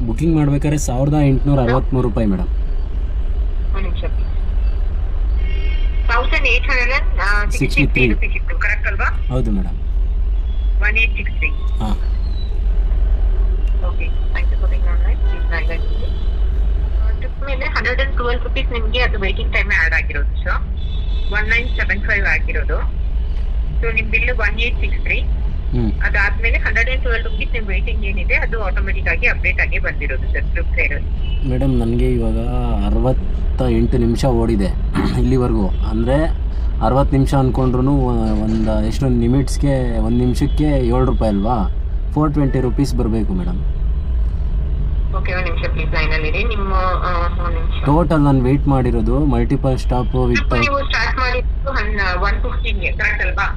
Speaker 1: ಬುಕಿಂಗ್ ಮಾಡ್ಬೇಕಾದ್ರೆ 1863 ರೂಪಾಯಿ ಮೇಡಮ್.
Speaker 5: ಒಂದು ನಿಮಿಷ ಪ್ಲೀಸ್. 1863 ರುಪೀಸ್ ಇತ್ತು, ಕರೆಕ್ಟ್ ಅಲ್ವಾ?
Speaker 1: ಹೌದು ಮೇಡಮ್.
Speaker 5: 1863.
Speaker 1: ಹಾಂ
Speaker 5: okay, thank you for being online. Please line trip ಮೇಲೆ 112 ರುಪೀಸ್ ನಿಮಗೆ ಅದು ವೇಟಿಂಗ್ ಟೈಮ್ ಆ್ಯಡ್ ಆಗಿರೋದು ಸರ್. 1975 ಆಗಿರೋದು. ಸೊ ನಿಮ್ಮ ಬಿಲ್ 1863. ಅದಾದ್ಮೇಲೆ 112 ರುಪೀಸ್ ನಿಮ್ಮ ವೇಟಿಂಗ್ ಏನಿದೆ ಅದು ಆಟೋಮೆಟಿಕ್ ಆಗಿ ಅಪ್ಡೇಟ್ ಆಗಿ ಬಂದಿರೋದು ಸರ್ ಟ್ರಿಪ್ ಸೈಡಲ್ಲಿ.
Speaker 1: ಮೇಡಮ್ ನನಗೆ ಇವಾಗ 68 ನಿಮಿಷ ಓಡಿದೆ ಇಲ್ಲಿವರೆಗೂ. ಅಂದರೆ 60 ನಿಮಿಷ ಅಂದ್ಕೊಂಡ್ರು ಒಂದು ಎಷ್ಟು ನಿಮಿಟ್ಸ್ಗೆ 1 ನಿಮಿಷಕ್ಕೆ 7 ರೂಪಾಯಿ ಅಲ್ವಾ? 420 ರುಪೀಸ್ ಬರಬೇಕು ಮೇಡಮ್.
Speaker 5: ಓಕೆ, ಒಂದು ನಿಮಿಷ ಪ್ಲೀಸ್ ಲೈನಲ್ಲಿ ಇರಿ. ನಿಮ್ಮ ಒಂದು ನಿಮಿಷ.
Speaker 1: ಟೋಟಲ್ ನಾನು ವೆಯ್ಟ್ ಮಾಡಿರೋದು ಮಲ್ಟಿಪಲ್ ಸ್ಟಾಪ್ ವಿತ್
Speaker 5: ನೀವು ಸ್ಟಾರ್ಟ್ ಮಾಡಿದ್ದು 1:15ಗೆ, ಕರೆಕ್ಟ್ ಅಲ್ವಾ?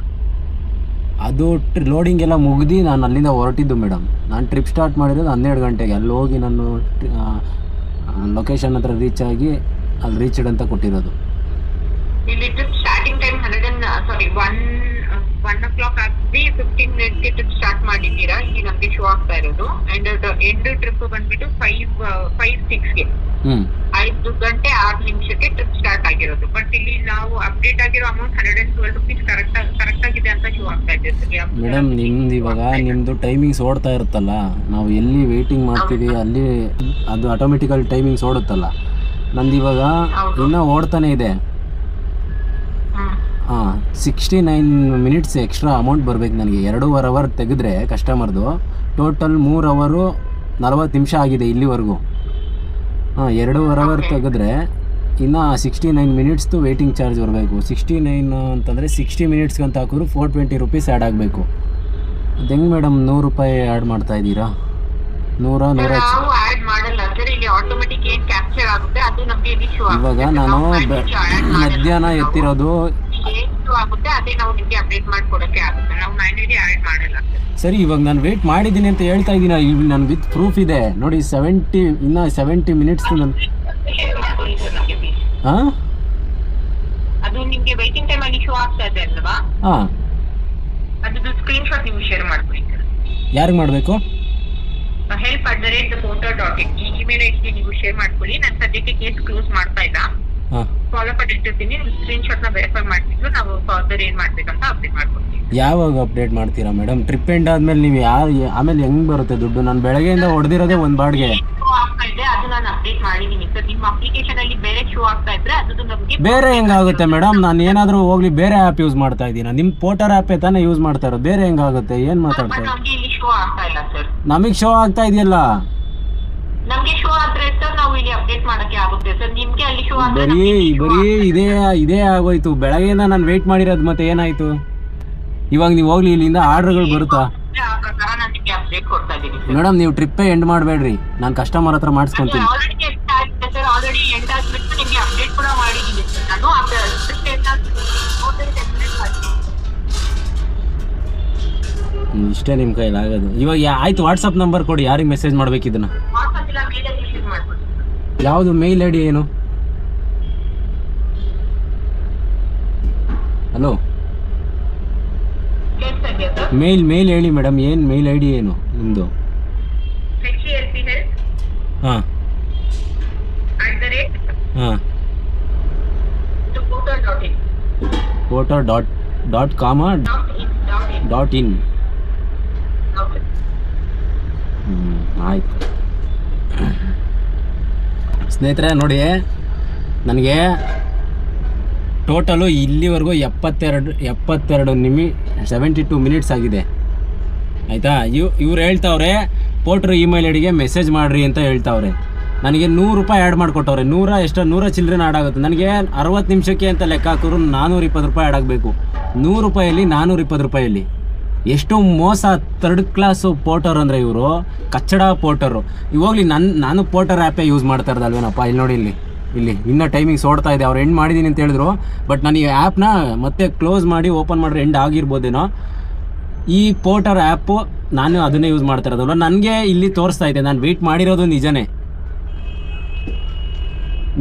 Speaker 1: ಅದು ಲೋಡಿಂಗ್ ಎಲ್ಲ ಮುಗಿದು ನಾನು ಅಲ್ಲಿಂದ ಹೊರಟಿದ್ದು ಮೇಡಮ್. ನಾನು ಟ್ರಿಪ್ ಸ್ಟಾರ್ಟ್ ಮಾಡಿರೋದು 12 ಗಂಟೆಗೆ. ಅಲ್ಲಿ ಹೋಗಿ ನಾನು ಲೊಕೇಶನ್ ಹತ್ರ ರೀಚ್ ಆಗಿ ಅಲ್ಲಿ ರೀಚ್ಡ್ ಅಂತ ಕೊಟ್ಟಿರೋದು.
Speaker 5: ಇಲ್ಲಿ ಟ್ರಿಪ್ ಸ್ಟಾರ್ಟಿಂಗ್ ಟೈಮ್ 1 o'clock ಆಗಿ 15 ಮಿನಿಟ್ಗೆ ಟ್ರಿಪ್ ಸ್ಟಾರ್ಟ್ ಮಾಡಿದ್ದೀರಾ, ಇಲ್ಲಿ ನಮಗೆ ಶೋ ಆಗ್ತಾ ಇರೋದು. ಅಂಡ್ ಎಂಡ್ ಟ್ರಿಪ್ ಬಂದ್ಬಿಟ್ಟು 5:06ಗೆ 5 ಗಂಟೆ 6 ನಿಮಿಷಕ್ಕೆ ಟ್ರಿಪ್ ಸ್ಟಾರ್ಟ್ ಆಗಿರೋದು. ಬಟ್ ಇಲ್ಲಿ ನಾವು ಅಪ್ಡೇಟ್ ಆಗಿರೋ ಅಮೌಂಟ್ 112 ರುಪೀಸ್ ಕರೆಕ್ಟ್ ಆಗಿದೆ ಅಂತ ಶೋ ಆಗ್ತಾ ಇದೆ ಸರ್.
Speaker 1: ಮೇಡಮ್ ನಿಮ್ದು ಇವಾಗ ನಿಮ್ಮದು ಟೈಮಿಂಗ್ಸ್ ಓಡ್ತಾ ಇರುತ್ತಲ್ಲ, ನಾವು ಎಲ್ಲಿ ವೇಟಿಂಗ್ ಮಾಡ್ತೀವಿ ಅಲ್ಲಿ ಅದು ಆಟೋಮೆಟಿಕಲ್ ಟೈಮಿಂಗ್ಸ್ ಓಡುತ್ತಲ್ಲ. ನಂದು ಇವಾಗ ಇನ್ನೂ ಓಡ್ತಾನೆ ಇದೆ. 69 ಮಿನಿಟ್ಸ್ ಎಕ್ಸ್ಟ್ರಾ ಅಮೌಂಟ್ ಬರಬೇಕು ನನಗೆ. 2.5 ಅವರ್ ತೆಗೆದ್ರೆ ಕಸ್ಟಮರ್ದು ಟೋಟಲ್ 3 ಅವರು 40 ನಿಮಿಷ ಆಗಿದೆ ಇಲ್ಲಿವರೆಗೂ. 2.5 ಅವರ್ ತೆಗೆದ್ರೆ ಇನ್ನು 69 ಮಿನಿಟ್ಸ್ದು ವೇಟಿಂಗ್ ಚಾರ್ಜ್ ಬರಬೇಕು. 69 ಅಂತಂದರೆ 60 ಮಿನಿಟ್ಸ್ಗೆ ಅಂತ ಹಾಕಿದ್ರು 420 ರುಪೀಸ್ ಆ್ಯಡ್ ಆಗಬೇಕು. ಅದು ಹೆಂಗೆ ಮೇಡಮ್ 100 ರೂಪಾಯಿ ಆ್ಯಡ್ ಮಾಡ್ತಾ ಇದ್ದೀರಾ? 100
Speaker 5: ನಾವು ಆಡ್ ಮಾಡಲ್ಲ ಸರ್, ಇಲ್ಲಿ ಆಟೋಮೆಟಿಕ್ ಏನ್ ಕ್ಯಾಪ್ಚರ್ ಆಗುತ್ತೆ ಅದು ನಮಗೆ ಇಲ್ಲಿ ಶೋ ಆಗುತ್ತೆ.
Speaker 1: ಇವಾಗ ನಾನು ಮಧ್ಯಾಹ್ನ ಎತ್ತಿರೋದು
Speaker 5: ಏನ್ ಶೋ ಆಗುತ್ತೆ ಅದೇ ನಾವು ನಿಮಗೆ ಅಪ್ಡೇಟ್ ಮಾಡ್ಕೊಡಕ್ಕೆ ಆಗುತ್ತೆ. ನಾವು ಮ್ಯಾನ್ಯುಯಲಿ ಆಡ್ ಮಾಡಲ್ಲ ಸರ್.
Speaker 1: ಸರಿ, ಇವಾಗ ನಾನು ವೇಟ್ ಮಾಡಿದ್ದೀನಿ ಅಂತ ಹೇಳ್ತಾ ಇದ್ದೀನಿ. ಇಲ್ಲಿ ನನ್ನ ವಿತ್ ಪ್ರೂಫ್ ಇದೆ ನೋಡಿ. 70 ಮಿನಿಟ್ಸ್ ನಾನು ಹಾಂ
Speaker 5: ಅದು ನಿಮಗೆ ವೇಟಿಂಗ್ ಟೈಮ್ ಅಲ್ಲಿ ಶೋ ಆಗ್ತಾ ಇದೆ ಅಲ್ವಾ?
Speaker 1: ಹಾಂ,
Speaker 5: ಅದ್ರದ್ದು ಸ್ಕ್ರೀನ್ ಶಾಟ್ ನೀವು ಶೇರ್ ಮಾಡ್ಕೊಳ್ಳಿ ಸರ್.
Speaker 1: ಯಾರಿಗೆ ಮಾಡಬೇಕು?
Speaker 5: help@theportal.in ಈ ಇಮೇಲ್ ಐಡಿಗೆ ನೀವು ಶೇರ್ ಮಾಡ್ಕೊಳ್ಳಿ. ನಾನು ಸದ್ಯಕ್ಕೆ ಕೇಸ್ ಕ್ಲೋಸ್ ಮಾಡ್ತಾ ಇಲ್ಲ,
Speaker 1: ಹಾಂ
Speaker 5: ಫಾಲೋ ಅಪ್ ಇಟ್ಟಿರ್ತೀನಿ. ಸ್ಕ್ರೀನ್ ಶಾಟ್ ನ ವೆರಿಫೈ ಮಾಡ್ಬಿಟ್ಟು ನಾವು ಫರ್ದರ್ ಏನ್ ಮಾಡ್ಬೇಕಂತ ಅಪ್ಡೇಟ್ ಮಾಡ್ಕೊಡ್ತೀವಿ.
Speaker 1: ಯಾವಾಗ ಅಪ್ಡೇಟ್ ಮಾಡ್ತೀರಾ ಮೇಡಮ್? ಟ್ರಿಪ್ ಎಂಡ್ ಆದ್ಮೇಲೆ ನೀವು ಆಮೇಲೆ ಹೆಂಗೆ ಬರುತ್ತೆ ದುಡ್ಡು? ನಾನು ಬೆಳಗ್ಗೆಯಿಂದ ಹೊಡೆದಿರೋದೇ ಒಂದು ಬಾಡ್ಗೆ.
Speaker 5: ಆಗ್ತಾ ಇದೆ ಅದು ನಾನು ಅಪ್ಡೇಟ್ ಮಾಡಿದ್ದೀನಿ ಸರ್. ನಿಮ್ಮ ಅಪ್ಲಿಕೇಶನ್ ಅಲ್ಲಿ ಬೇರೆ ಶೋ ಆಗ್ತಾ ಇದ್ರೆ ಅದು ನಮಗೆ
Speaker 1: ಬೇರೆ ಹೆಂಗಾಗುತ್ತೆ ಮೇಡಮ್? ನಾನು ಏನಾದರೂ ಹೋಗ್ಲಿ ಬೇರೆ ಆ್ಯಪ್ ಯೂಸ್ ಮಾಡ್ತಾ ಇದ್ದೀನ? ನಿಮ್ಮ ಪೋರ್ಟರ್ ಆ್ಯಪೇ ತಾನೇ ಯೂಸ್ ಮಾಡ್ತಾ ಇರೋದು, ಬೇರೆ ಹೆಂಗಾಗುತ್ತೆ? ಏನು ಮಾತಾಡ್ತಾ ಇರೋದು?
Speaker 5: ನಮಗೆ ಇಲ್ಲಿ ಶೋ ಆಗ್ತಾ ಇಲ್ಲ ಸರ್.
Speaker 1: ನಮಗೆ ಶೋ ಆಗ್ತಾ ಇದೆಯಲ್ಲ.
Speaker 5: ನಮಗೆ ಶೋ ಆದ್ರೆ ಸರ್ ನಾವು ಇಲ್ಲಿ ಅಪ್ಡೇಟ್ ಮಾಡಕ್ಕೆ ಆಗುತ್ತೆ ಸರ್. ನಿಮ್ಗೆ ಅಲ್ಲಿ ಶೋ ಆದ್ರೆ
Speaker 1: ಬರೀ ಇದೇ ಆಗೋಯ್ತು. ಬೆಳಗ್ಗೆಯಿಂದ ನಾನು ವೆಯ್ಟ್ ಮಾಡಿರೋದು ಮತ್ತೆ ಏನಾಯ್ತು? ಇವಾಗ ನೀವು ಹೋಗ್ಲಿ ಇಲ್ಲಿಂದ ಆರ್ಡರ್ಗಳು ಬರುತ್ತಾ?
Speaker 5: ಆ ಪ್ರಕಾರ ನಾನು ನಿಮಗೆ ಅಪ್ಡೇಟ್ ಕೊಡ್ತಾ ಇದ್ದೀನಿ ಸರ್.
Speaker 1: ಮೇಡಮ್ ನೀವು ಟ್ರಿಪ್ಪೇ ಎಂಡ್ ಮಾಡಬೇಡ್ರಿ, ನಾನು ಕಸ್ಟಮರ್ ಹತ್ರ ಮಾಡಿಸ್ಕೊಂತೀನಿ.
Speaker 5: ಆಲ್ರೆಡಿ ಎಂಡ್ ಆಗಿದೆ ಸರ್. ಆಲ್ರೆಡಿ ಎಂಡ್ ಆಗ್ಬಿಟ್ಟು ನಿಮಗೆ ಅಪ್ಡೇಟ್ ಕೂಡ ಮಾಡಿದ್ದೀನಿ ಸರ್. ನಾನು ಟ್ರಿಪ್ ಎಂಡ್
Speaker 1: ಇಷ್ಟೇ ನಿಮ್ಮ ಕೈಲಿ ಆಗೋದು. ಇವಾಗ ಆಯ್ತು, ವಾಟ್ಸಪ್ ನಂಬರ್ ಕೊಡಿ, ಯಾರಿಗೆ ಮೆಸೇಜ್ ಮಾಡ್ಬೇಕು ಇದನ್ನ?
Speaker 5: ವಾಟ್ಸಪ್ ಇಲ್ಲ ಮೇಲಲ್ಲಿ ಶೇರ್ ಮಾಡ್ಕೊಡಿ.
Speaker 1: ಯಾವುದು ಮೇಲ್ ಐಡಿ ಏನು? ಹಲೋ,
Speaker 5: ಕೇಳ್ತಾ ಇದೆಯಾ ಸರ್?
Speaker 1: ಮೇಲ್ ಹೇಳಿ ಮೇಡಮ್, ಏನು ಮೇಲ್ ಐ ಡಿ ಏನು ನಿಮ್ಮದು?
Speaker 5: HELP health
Speaker 1: ಹಾಂ ಹಾಂ
Speaker 5: @porter.in
Speaker 1: porter.com .in. ಆಯ್ತು ಸ್ನೇಹಿತರೆ, ನೋಡಿ ನನಗೆ ಟೋಟಲು ಇಲ್ಲಿವರೆಗೂ 72 ಮಿನಿಟ್ಸ್ ಆಗಿದೆ ಆಯಿತಾ. ಇವ್ರು ಹೇಳ್ತಾವ್ರೆ ಪೋರ್ಟ್ರ್ ಇಮೇಲ್ ಐಡಿಗೆ ಮೆಸೇಜ್ ಮಾಡಿರಿ ಅಂತ ಹೇಳ್ತಾವ್ರೆ. ನನಗೆ 100 ರೂಪಾಯಿ ಆ್ಯಡ್ ಮಾಡಿಕೊಟ್ಟವ್ರೆ. 100 ಚಿಲ್ಲರೆನ ಆ್ಯಡ್ ಆಗುತ್ತೆ. ನನಗೆ 60 ನಿಮಿಷಕ್ಕೆ ಅಂತ ಲೆಕ್ಕ ಹಾಕಿದ್ರು 420 ರೂಪಾಯಿ ಆ್ಯಡ್ ಆಗಬೇಕು. 100 ರೂಪಾಯಲ್ಲಿ 420 ರೂಪಾಯಲ್ಲಿ ಎಷ್ಟು ಮೋಸ. 3rd ಕ್ಲಾಸು ಪೋರ್ಟರ್ ಅಂದರೆ ಇವರು ಕಚ್ಚಡ ಪೋರ್ಟರು. ಇವಾಗಲಿ ನಾನು ಪೋರ್ಟರ್ ಆ್ಯಪೇ ಯೂಸ್ ಮಾಡ್ತಾ ಇರೋದಲ್ವೇನಪ್ಪ. ಇಲ್ಲಿ ನೋಡಿ, ಇಲ್ಲಿ ಇನ್ನೂ ಟೈಮಿಂಗ್ಸ್ ಓಡ್ತಾ ಇದೆ. ಅವ್ರು ಎಂಡ್ ಮಾಡಿದ್ದೀನಿ ಅಂತ ಹೇಳಿದ್ರು, ಬಟ್ ನಾನು ಈ ಆ್ಯಪ್ನ ಮತ್ತೆ ಕ್ಲೋಸ್ ಮಾಡಿ ಓಪನ್ ಮಾಡಿದ್ರೆ ಎಂಡ್ ಆಗಿರ್ಬೋದೇನೋ. ಈ ಪೋರ್ಟರ್ ಆ್ಯಪು ನಾನು ಅದನ್ನೇ ಯೂಸ್ ಮಾಡ್ತಾ ಇರೋದಲ್ವ. ನನಗೆ ಇಲ್ಲಿ ತೋರಿಸ್ತಾ ಇದೆ, ನಾನು ವೆಯ್ಟ್ ಮಾಡಿರೋದು ನಿಜನೇ.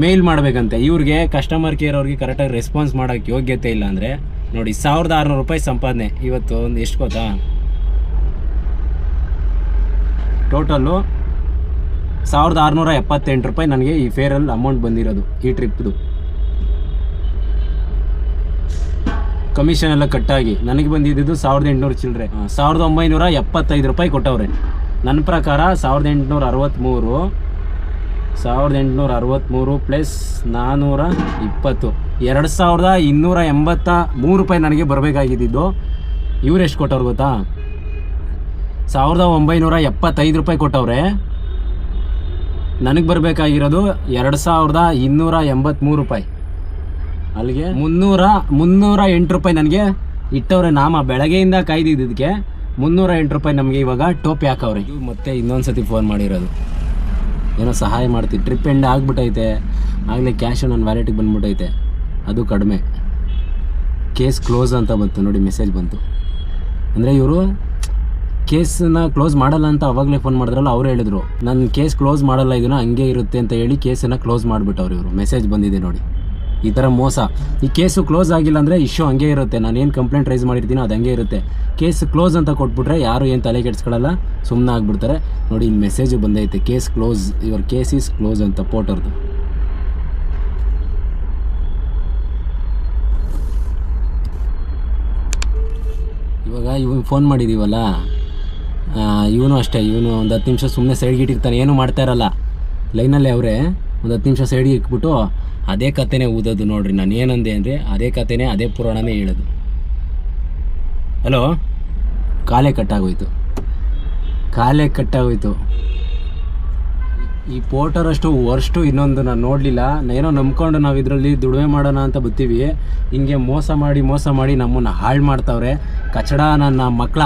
Speaker 1: ಮೇಲ್ ಮಾಡಬೇಕಂತೆ ಇವ್ರಿಗೆ, ಕಸ್ಟಮರ್ ಕೇರ್ ಅವ್ರಿಗೆ ಕರೆಕ್ಟಾಗಿ ರೆಸ್ಪಾನ್ಸ್ ಮಾಡೋಕ್ಕೆ ಯೋಗ್ಯತೆ ಇಲ್ಲ ಅಂದರೆ ನೋಡಿ 1600 ರೂಪಾಯಿ ಸಂಪಾದನೆ ಇವತ್ತು. ಒಂದು ಎಷ್ಟು ಗೊತ್ತಾ, ಟೋಟಲ್ಲು 1678 ರೂಪಾಯಿ ನನಗೆ ಈ ಫೇರಲ್ಲಿ ಅಮೌಂಟ್ ಬಂದಿರೋದು, ಈ ಟ್ರಿಪ್ದು ಕಮಿಷನ್ ಎಲ್ಲ ಕಟ್ಟಾಗಿ ನನಗೆ ಬಂದಿದ್ದು 1800 ಚಿಲ್ಲರೆ. 1975 ರೂಪಾಯಿ ಕೊಟ್ಟವ್ರೆ. ನನ್ನ ಪ್ರಕಾರ 1863 ಪ್ಲಸ್ 420 2283 ರೂಪಾಯಿ ನನಗೆ ಬರಬೇಕಾಗಿದ್ದು. ಇವ್ರು ಎಷ್ಟು ಕೊಟ್ಟವ್ರು ಗೊತ್ತಾ, 1975 ರೂಪಾಯಿ ಕೊಟ್ಟವ್ರೆ. ನನಗೆ ಬರಬೇಕಾಗಿರೋದು 2283 ರೂಪಾಯಿ. ಅಲ್ಲಿಗೆ 308 ರೂಪಾಯಿ ನನಗೆ ಇಟ್ಟವ್ರೆ. ನಾಮ ಬೆಳಗ್ಗೆಯಿಂದ ಕಾಯ್ದಿದ್ದಕ್ಕೆ 308 ರೂಪಾಯಿ ನಮಗೆ ಇವಾಗ ಟೋಪಿ ಹಾಕವ್ರೆ. ಮತ್ತೆ ಇನ್ನೊಂದು ಸತಿ ಫೋನ್ ಮಾಡಿರೋದು, ಏನೋ ಸಹಾಯ ಮಾಡ್ತೀವಿ, ಟ್ರಿಪ್ ಎಂಡ್ ಆಗಿಬಿಟ್ಟೈತೆ, ಆಗಲೇ ಕ್ಯಾಶು ನನ್ನ ವ್ಯಾಲೆಟಿಗೆ ಬಂದ್ಬಿಟ್ಟೈತೆ, ಅದು ಕಡಿಮೆ, ಕೇಸ್ ಕ್ಲೋಸ್ ಅಂತ ಬಂತು ನೋಡಿ, ಮೆಸೇಜ್ ಬಂತು. ಅಂದರೆ ಇವರು ಕೇಸನ್ನ ಕ್ಲೋಸ್ ಮಾಡಲ್ಲ ಅಂತ ಅವಾಗಲೇ ಫೋನ್ ಮಾಡಿದ್ರಲ್ಲ, ಅವ್ರು ಹೇಳಿದ್ರು ನನ್ನ ಕೇಸ್ ಕ್ಲೋಸ್ ಮಾಡಲ್ಲ, ಇದನ್ನು ಹಂಗೆ ಇರುತ್ತೆ ಅಂತ ಹೇಳಿ ಕೇಸನ್ನು ಕ್ಲೋಸ್ ಮಾಡಿಬಿಟ್ಟವ್ರು ಇವರು. ಮೆಸೇಜ್ ಬಂದಿದೆ ನೋಡಿ, ಈ ಥರ ಮೋಸ. ಈ ಕೇಸು ಕ್ಲೋಸ್ ಆಗಿಲ್ಲ ಅಂದರೆ ಇಶ್ಯೂ ಹಂಗೆ ಇರುತ್ತೆ. ನಾನೇನು ಕಂಪ್ಲೇಂಟ್ ರೈಸ್ ಮಾಡಿರ್ತೀನೋ ಅದು ಹಂಗೆ ಇರುತ್ತೆ. ಕೇಸ್ ಕ್ಲೋಸ್ ಅಂತ ಕೊಟ್ಬಿಟ್ರೆ ಯಾರು ಏನು ತಲೆ ಕೆಡಿಸ್ಕೊಳ್ಳಲ್ಲ, ಸುಮ್ಮನೆ ಆಗಿಬಿಡ್ತಾರೆ. ನೋಡಿ ಇಲ್ಲಿ ಮೆಸೇಜು ಬಂದೈತೆ, case close, your case is close ಅಂತ ಪೋರ್ಟರ್ದು. ಇವಾಗ ಇವನು ಫೋನ್ ಮಾಡಿದ್ದೀವಲ್ಲ, ಇವನು ಅಷ್ಟೇ, ಇವನು ಒಂದು 10 ನಿಮಿಷ ಸುಮ್ಮನೆ ಸೈಡ್ಗೆ ಇಟ್ಟಿರ್ತಾನೆ, ಏನೂ ಮಾಡ್ತಾ ಇರಲ್ಲ. ಲೈನಲ್ಲೇ ಅವರೇ ಒಂದು 10 ನಿಮಿಷ ಸೈಡ್ಗೆ ಇಟ್ಬಿಟ್ಟು ಅದೇ ಕಥೆನೇ ಊದೋದು. ನೋಡ್ರಿ ನಾನು ಏನಂದೆ ಅಂದರೆ ಅದೇ ಕಥೆನೇ, ಅದೇ ಪುರಾಣನೇ ಹೇಳೋದು. ಹಲೋ, ಕಾಲೇ ಕಟ್ಟಾಗೋಯ್ತು. ಈ ಪೋರ್ಟರ್ ಅಷ್ಟು ವರ್ಸ್ಟು ಇನ್ನೊಂದು ನಾನು ನೋಡಲಿಲ್ಲ. ಏನೋ ನಂಬ್ಕೊಂಡು ನಾವು ಇದರಲ್ಲಿ ದುಡಿಮೆ ಮಾಡೋಣ ಅಂತ ಬರ್ತೀವಿ, ಹಿಂಗೆ ಮೋಸ ಮಾಡಿ ನಮ್ಮನ್ನು ಹಾಳು ಮಾಡ್ತಾವ್ರೆ. ಕಚಡ ನನ್ನ ಮಕ್ಕಳ.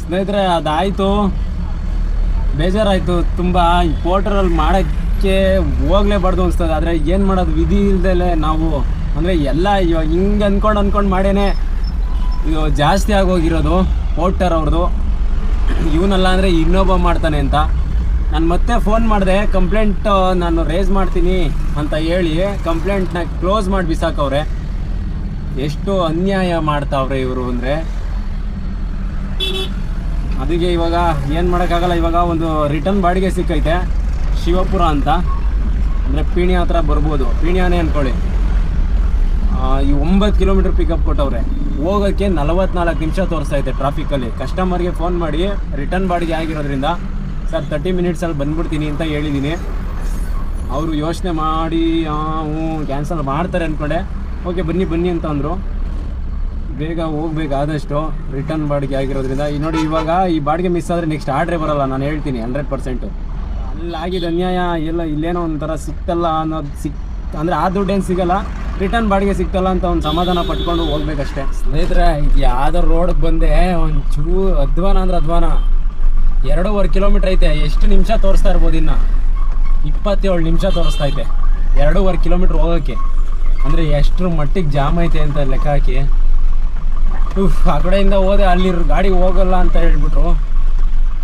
Speaker 1: ಸ್ನೇಹಿತರೆ, ಅದಾಯಿತು, ಬೇಜಾರಾಯಿತು ತುಂಬ. ಈ ಪೋರ್ಟರಲ್ಲಿ ಮಾಡೋಕ್ಕೆ ಹೋಗಲೇಬಾರ್ದು ಅನಿಸ್ತದೆ. ಆದರೆ ಏನು ಮಾಡೋದು, ವಿಧಿ ಇಲ್ದಲೇ ನಾವು, ಅಂದರೆ ಎಲ್ಲ ಇವಾಗ ಹಿಂಗೆ ಅಂದ್ಕೊಂಡು ಮಾಡೇನೆ ಇದು ಜಾಸ್ತಿ ಆಗೋಗಿರೋದು. ಪೋರ್ಟರ್ ಅವ್ರದ್ದು ಇವನಲ್ಲ ಅಂದರೆ ಇನ್ನೊಬ್ಬ ಮಾಡ್ತಾನೆ ಅಂತ. ನಾನು ಮತ್ತೆ ಫೋನ್ ಮಾಡಿದೆ, ಕಂಪ್ಲೇಂಟ್ ನಾನು ರೇಸ್ ಮಾಡ್ತೀನಿ ಅಂತ ಹೇಳಿ ಕಂಪ್ಲೇಂಟ್ನ ಕ್ಲೋಸ್ ಮಾಡಿ ಬಿಸಾಕವ್ರೆ. ಎಷ್ಟು ಅನ್ಯಾಯ ಮಾಡ್ತಾವ್ರೆ ಇವರು ಅಂದರೆ. ಅದಕ್ಕೆ ಇವಾಗ ಏನು ಮಾಡೋಕ್ಕಾಗಲ್ಲ. ಇವಾಗ ಒಂದು ರಿಟರ್ನ್ ಬಾಡಿಗೆ ಸಿಕ್ಕೈತೆ, ಶಿವಪುರ ಅಂತ, ಅಂದರೆ ಪೀಣ್ಯ ಹತ್ರ ಬರ್ಬೋದು, ಪೀಣ್ಯನೇ ಅಂದ್ಕೊಳ್ಳಿ. ಈ 9 ಕಿಲೋಮೀಟ್ರ್ ಪಿಕಪ್ ಕೊಟ್ಟವ್ರೆ. ಹೋಗೋಕ್ಕೆ 44 ನಿಮಿಷ ತೋರಿಸ್ತೈತೆ ಟ್ರಾಫಿಕಲ್ಲಿ. ಕಸ್ಟಮರ್ಗೆ ಫೋನ್ ಮಾಡಿ ರಿಟರ್ನ್ ಬಾಡಿಗೆ ಆಗಿರೋದ್ರಿಂದ ಸರ್ 30 ಮಿನಿಟ್ಸಲ್ಲಿ ಬಂದ್ಬಿಡ್ತೀನಿ ಅಂತ ಹೇಳಿದ್ದೀನಿ. ಅವರು ಯೋಚನೆ ಮಾಡಿ ಕ್ಯಾನ್ಸಲ್ ಮಾಡ್ತಾರೆ ಅಂದ್ಕೊಂಡೆ. ಓಕೆ ಬನ್ನಿ ಅಂತ ಅಂದರು. ಬೇಗ ಹೋಗ್ಬೇಕಾದಷ್ಟು ರಿಟರ್ನ್ ಬಾಡಿಗೆ ಆಗಿರೋದ್ರಿಂದ. ಈ ನೋಡಿ, ಇವಾಗ ಈ ಬಾಡಿಗೆ ಮಿಸ್ ಆದರೆ ನೆಕ್ಸ್ಟ್ ಆರ್ಡ್ರೇ ಬರೋಲ್ಲ, ನಾನು ಹೇಳ್ತೀನಿ 100%. ಅಲ್ಲಾಗಿದ್ದು ಅನ್ಯಾಯ ಎಲ್ಲ. ಇಲ್ಲೇನೋ ಒಂಥರ ಸಿಕ್ತಲ್ಲ ಅನ್ನೋದು ಅಂದರೆ ಆ ದುಡ್ಡೇನು ಸಿಗಲ್ಲ, ರಿಟರ್ನ್ ಬಾಡಿಗೆ ಸಿಕ್ತಲ್ಲ ಅಂತ ಒಂದು ಸಮಾಧಾನ ಪಟ್ಕೊಂಡು ಹೋಗ್ಬೇಕಷ್ಟೇ. ಸ್ನೇಹಿತರೆ, ಯಾವ್ದಾರು ರೋಡ್ಗೆ ಬಂದೆ ಒಂಚೂರು ಅಧ್ವಾನ ಅಂದ್ರೆ ಅಧ್ವಾನ. 2.5 ಕಿಲೋಮೀಟ್ರ್ ಐತೆ. ಎಷ್ಟು ನಿಮಿಷ ತೋರಿಸ್ತಾ ಇರ್ಬೋದು, ಇನ್ನು 27 ನಿಮಿಷ ತೋರಿಸ್ತಾ ಐತೆ 2.5 ಕಿಲೋಮೀಟ್ರ್ ಹೋಗೋಕ್ಕೆ. ಅಂದರೆ ಎಷ್ಟರ ಮಟ್ಟಿಗೆ ಜಾಮ್ ಐತೆ ಅಂತ ಲೆಕ್ಕ ಹಾಕಿ. ಆ ಕಡೆಯಿಂದ ಹೋದೆ, ಅಲ್ಲಿ ಗಾಡಿ ಹೋಗಲ್ಲ ಅಂತ ಹೇಳ್ಬಿಟ್ರು.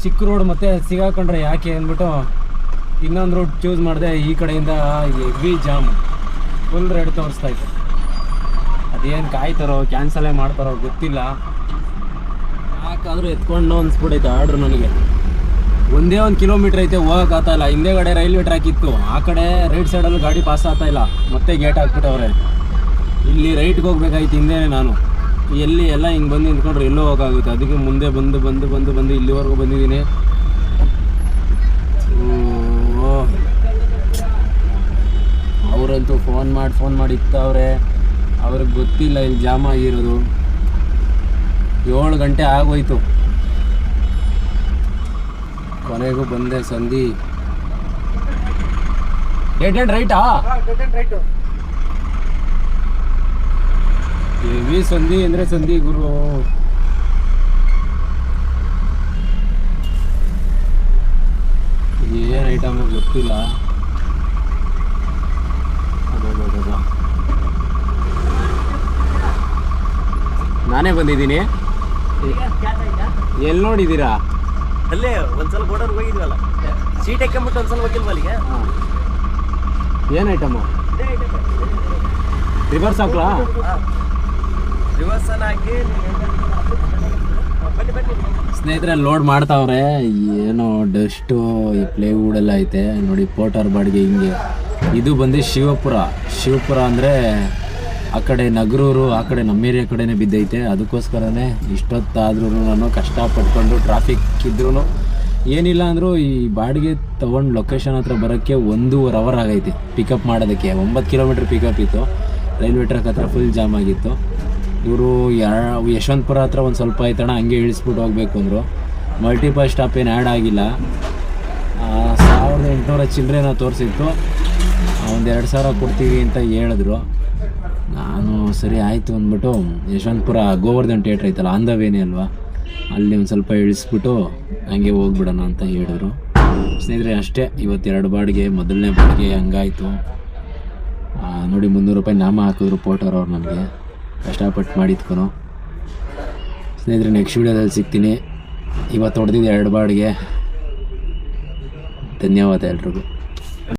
Speaker 1: ಚಿಕ್ಕ ರೋಡ್ ಮತ್ತೆ ಸಿಗಾಕೊಂಡ್ರೆ ಯಾಕೆ ಅಂದ್ಬಿಟ್ಟು ಇನ್ನೊಂದು ರೂಟ್ ಚೂಸ್ ಮಾಡಿದೆ. ಈ ಕಡೆಯಿಂದ ಹೆವಿ ಜಾಮ್, ಫುಲ್ ರೆಡ್ ತೋರಿಸ್ತಾ ಇತ್ತು. ಅದೇನು ಕಾಯ್ತಾರೋ ಕ್ಯಾನ್ಸಲೇ ಮಾಡ್ತಾರೋ ಗೊತ್ತಿಲ್ಲ. ಯಾಕಾದ್ರೂ ಎತ್ಕೊಂಡು ಅನ್ಸ್ಬಿಡೈತೆ ಆರ್ಡ್ರ್ ನನಗೆ. ಒಂದೇ 1 ಕಿಲೋಮೀಟ್ರ್ ಐತೆ, ಹೋಗಕ್ಕೆ ಆಗ್ತಾ ಇಲ್ಲ. ಹಿಂದೆಗಡೆ ರೈಲ್ವೆ ಟ್ರ್ಯಾಕ್ ಇತ್ತು, ಆ ಕಡೆ ರೈಟ್ ಸೈಡಲ್ಲಿ ಗಾಡಿ ಪಾಸ್ ಆಗ್ತಾ ಇಲ್ಲ. ಮತ್ತೆ ಗೇಟ್ ಹಾಕ್ಬಿಟ್ಟವ್ರೆ. ಇಲ್ಲಿ ರೈಟ್ಗೆ ಹೋಗ್ಬೇಕಾಯ್ತು ಹಿಂದೆನೇ ನಾನು. ಎಲ್ಲಿ ಎಲ್ಲ ಹಿಂಗೆ ಬಂದು ನಿಂತ್ಕೊಂಡ್ರೆ ಎಲ್ಲೋ ಹೋಗೋಕ್ಕಾಗುತ್ತೆ. ಅದಕ್ಕೆ ಮುಂದೆ ಬಂದು ಇಲ್ಲಿವರೆಗೂ ಬಂದಿದ್ದೀನಿ. ಅವರಂತೂ ಫೋನ್ ಮಾಡಿ ಇತ್ತವ್ರೆ. ಅವ್ರಿಗೆ ಗೊತ್ತಿಲ್ಲ ಇಲ್ಲಿ ಜಾಮ್ ಆಗಿರೋದು. 7 ಗಂಟೆ ಆಗೋಯ್ತು. ಕೊನೆಗೂ ಬಂದೆ ಸಂಧಿ. ಡೆಡ್ ಎಂಡ್ ರೈಟಾ? ಹೆವಿ ಸಂಧಿ ಅಂದರೆ ಸಂಧಿ ಗುರು. ಏನು ಐಟಮ್ ಗೊತ್ತಿಲ್ಲ. ನಾನೇ ಬಂದಿದ್ದೀನಿ. ಎಲ್ಲಿ ನೋಡಿದ್ದೀರಾ?
Speaker 6: ಅಲ್ಲೇ ಒಂದ್ಸಲ ಬೋರ್ಡರ್ ಹೋಗಿದ್ವಲ್ಲ, ಸೀಟ್ ಹಾಕೊಂಬಿಟ್ಟು ಒಂದ್ಸಲ ಹೋಗಿಲ್ವ ಅಲ್ಲಿಗೆ?
Speaker 1: ಏನು ಐಟಮು? ರಿವರ್ಸ್ ಹಾಕ್ಲಾ?
Speaker 6: ರಿವರ್ಸ್ ಹಾಕಿ
Speaker 1: ಸ್ನೇಹಿತರೆ ಲೋಡ್ ಮಾಡ್ತಾವ್ರೆ. ಏನೋ ಡಸ್ಟು ಈ ಪ್ಲೇವುಡ್ ಎಲ್ಲ ಐತೆ ನೋಡಿ. ಪೋಟರ್ ಬಾಡಿಗೆ ಹಿಂಗೆ. ಇದು ಬಂದು ಶಿವಪುರ ಅಂದರೆ ಆ ಕಡೆ ನಗರೂರು, ಆ ಕಡೆ ನಮ್ಮ ಏರಿಯಾ ಕಡೆನೇ ಬಿದ್ದೈತೆ. ಅದಕ್ಕೋಸ್ಕರನೇ ಇಷ್ಟೊತ್ತಾದ್ರೂ ನಾನು ಕಷ್ಟಪಟ್ಕೊಂಡು ಟ್ರಾಫಿಕ್ ಇದ್ರೂ ಏನಿಲ್ಲ ಅಂದರೂ ಈ ಬಾಡಿಗೆ ತೊಗೊಂಡು ಲೊಕೇಶನ್ ಹತ್ರ ಬರೋಕ್ಕೆ 1.5 ಅವರ್ ಆಗೈತಿ ಪಿಕಪ್ ಮಾಡೋದಕ್ಕೆ. 9 ಕಿಲೋಮೀಟ್ರ್ ಪಿಕಪ್ ಇತ್ತು. ರೈಲ್ವೆ ಟ್ರ್ಯಾಕ್ ಹತ್ರ ಫುಲ್ ಜಾಮ್ ಆಗಿತ್ತು. ಇವರು ಯಶವಂತಪುರ ಹತ್ರ ಒಂದು ಸ್ವಲ್ಪ ಆಯ್ತಣ್ಣ, ಹಂಗೆ ಇಳಿಸ್ಬಿಟ್ಟು ಹೋಗ್ಬೇಕು ಅಂದರು. ಮಲ್ಟಿಪಲ್ ಸ್ಟಾಪ್ ಏನು ಆ್ಯಡ್ ಆಗಿಲ್ಲ. 1800 ಚಿಲ್ಲರೆನ ತೋರಿಸಿತ್ತು. 1-2 ಕೊಡ್ತೀವಿ ಅಂತ ಹೇಳಿದ್ರು. ನಾನು ಸರಿ ಆಯಿತು ಅಂದ್ಬಿಟ್ಟು ಯಶವಂತಪುರ ಗೋವರ್ಧನ್ ಥಿಯೇಟ್ರ್ ಐತಲ್ಲ, ಆನ್ ದ ವೇನೇ ಅಲ್ವಾ, ಅಲ್ಲಿ ಒಂದು ಸ್ವಲ್ಪ ಇಳಿಸ್ಬಿಟ್ಟು ಹಂಗೆ ಹೋಗ್ಬಿಡೋಣ ಅಂತ ಹೇಳಿದ್ರು. ಸ್ನೇಹಿತರೆ ಅಷ್ಟೇ, ಇವತ್ತು 2 ಬಾಡಿಗೆ. ಮೊದಲನೇ ಬಾಡಿಗೆ ಹಂಗಾಯಿತು ನೋಡಿ. 300 ರೂಪಾಯಿ ನಾಮ ಹಾಕಿದ್ರು ಪೋಟರ್ ಅವ್ರು ನನಗೆ. ಕಷ್ಟಪಟ್ಟು ಮಾಡಿದ್ಕೊನು. ಸ್ನೇಹಿತರೆ ನೆಕ್ಸ್ಟ್ ವೀಡಿಯೋದಲ್ಲಿ ಸಿಗ್ತೀನಿ. ಇವತ್ತು ಹೊಡೆದಿದ್ದು 2 ಬಾಡಿಗೆ. ಧನ್ಯವಾದ ಎಲ್ರಿಗೂ.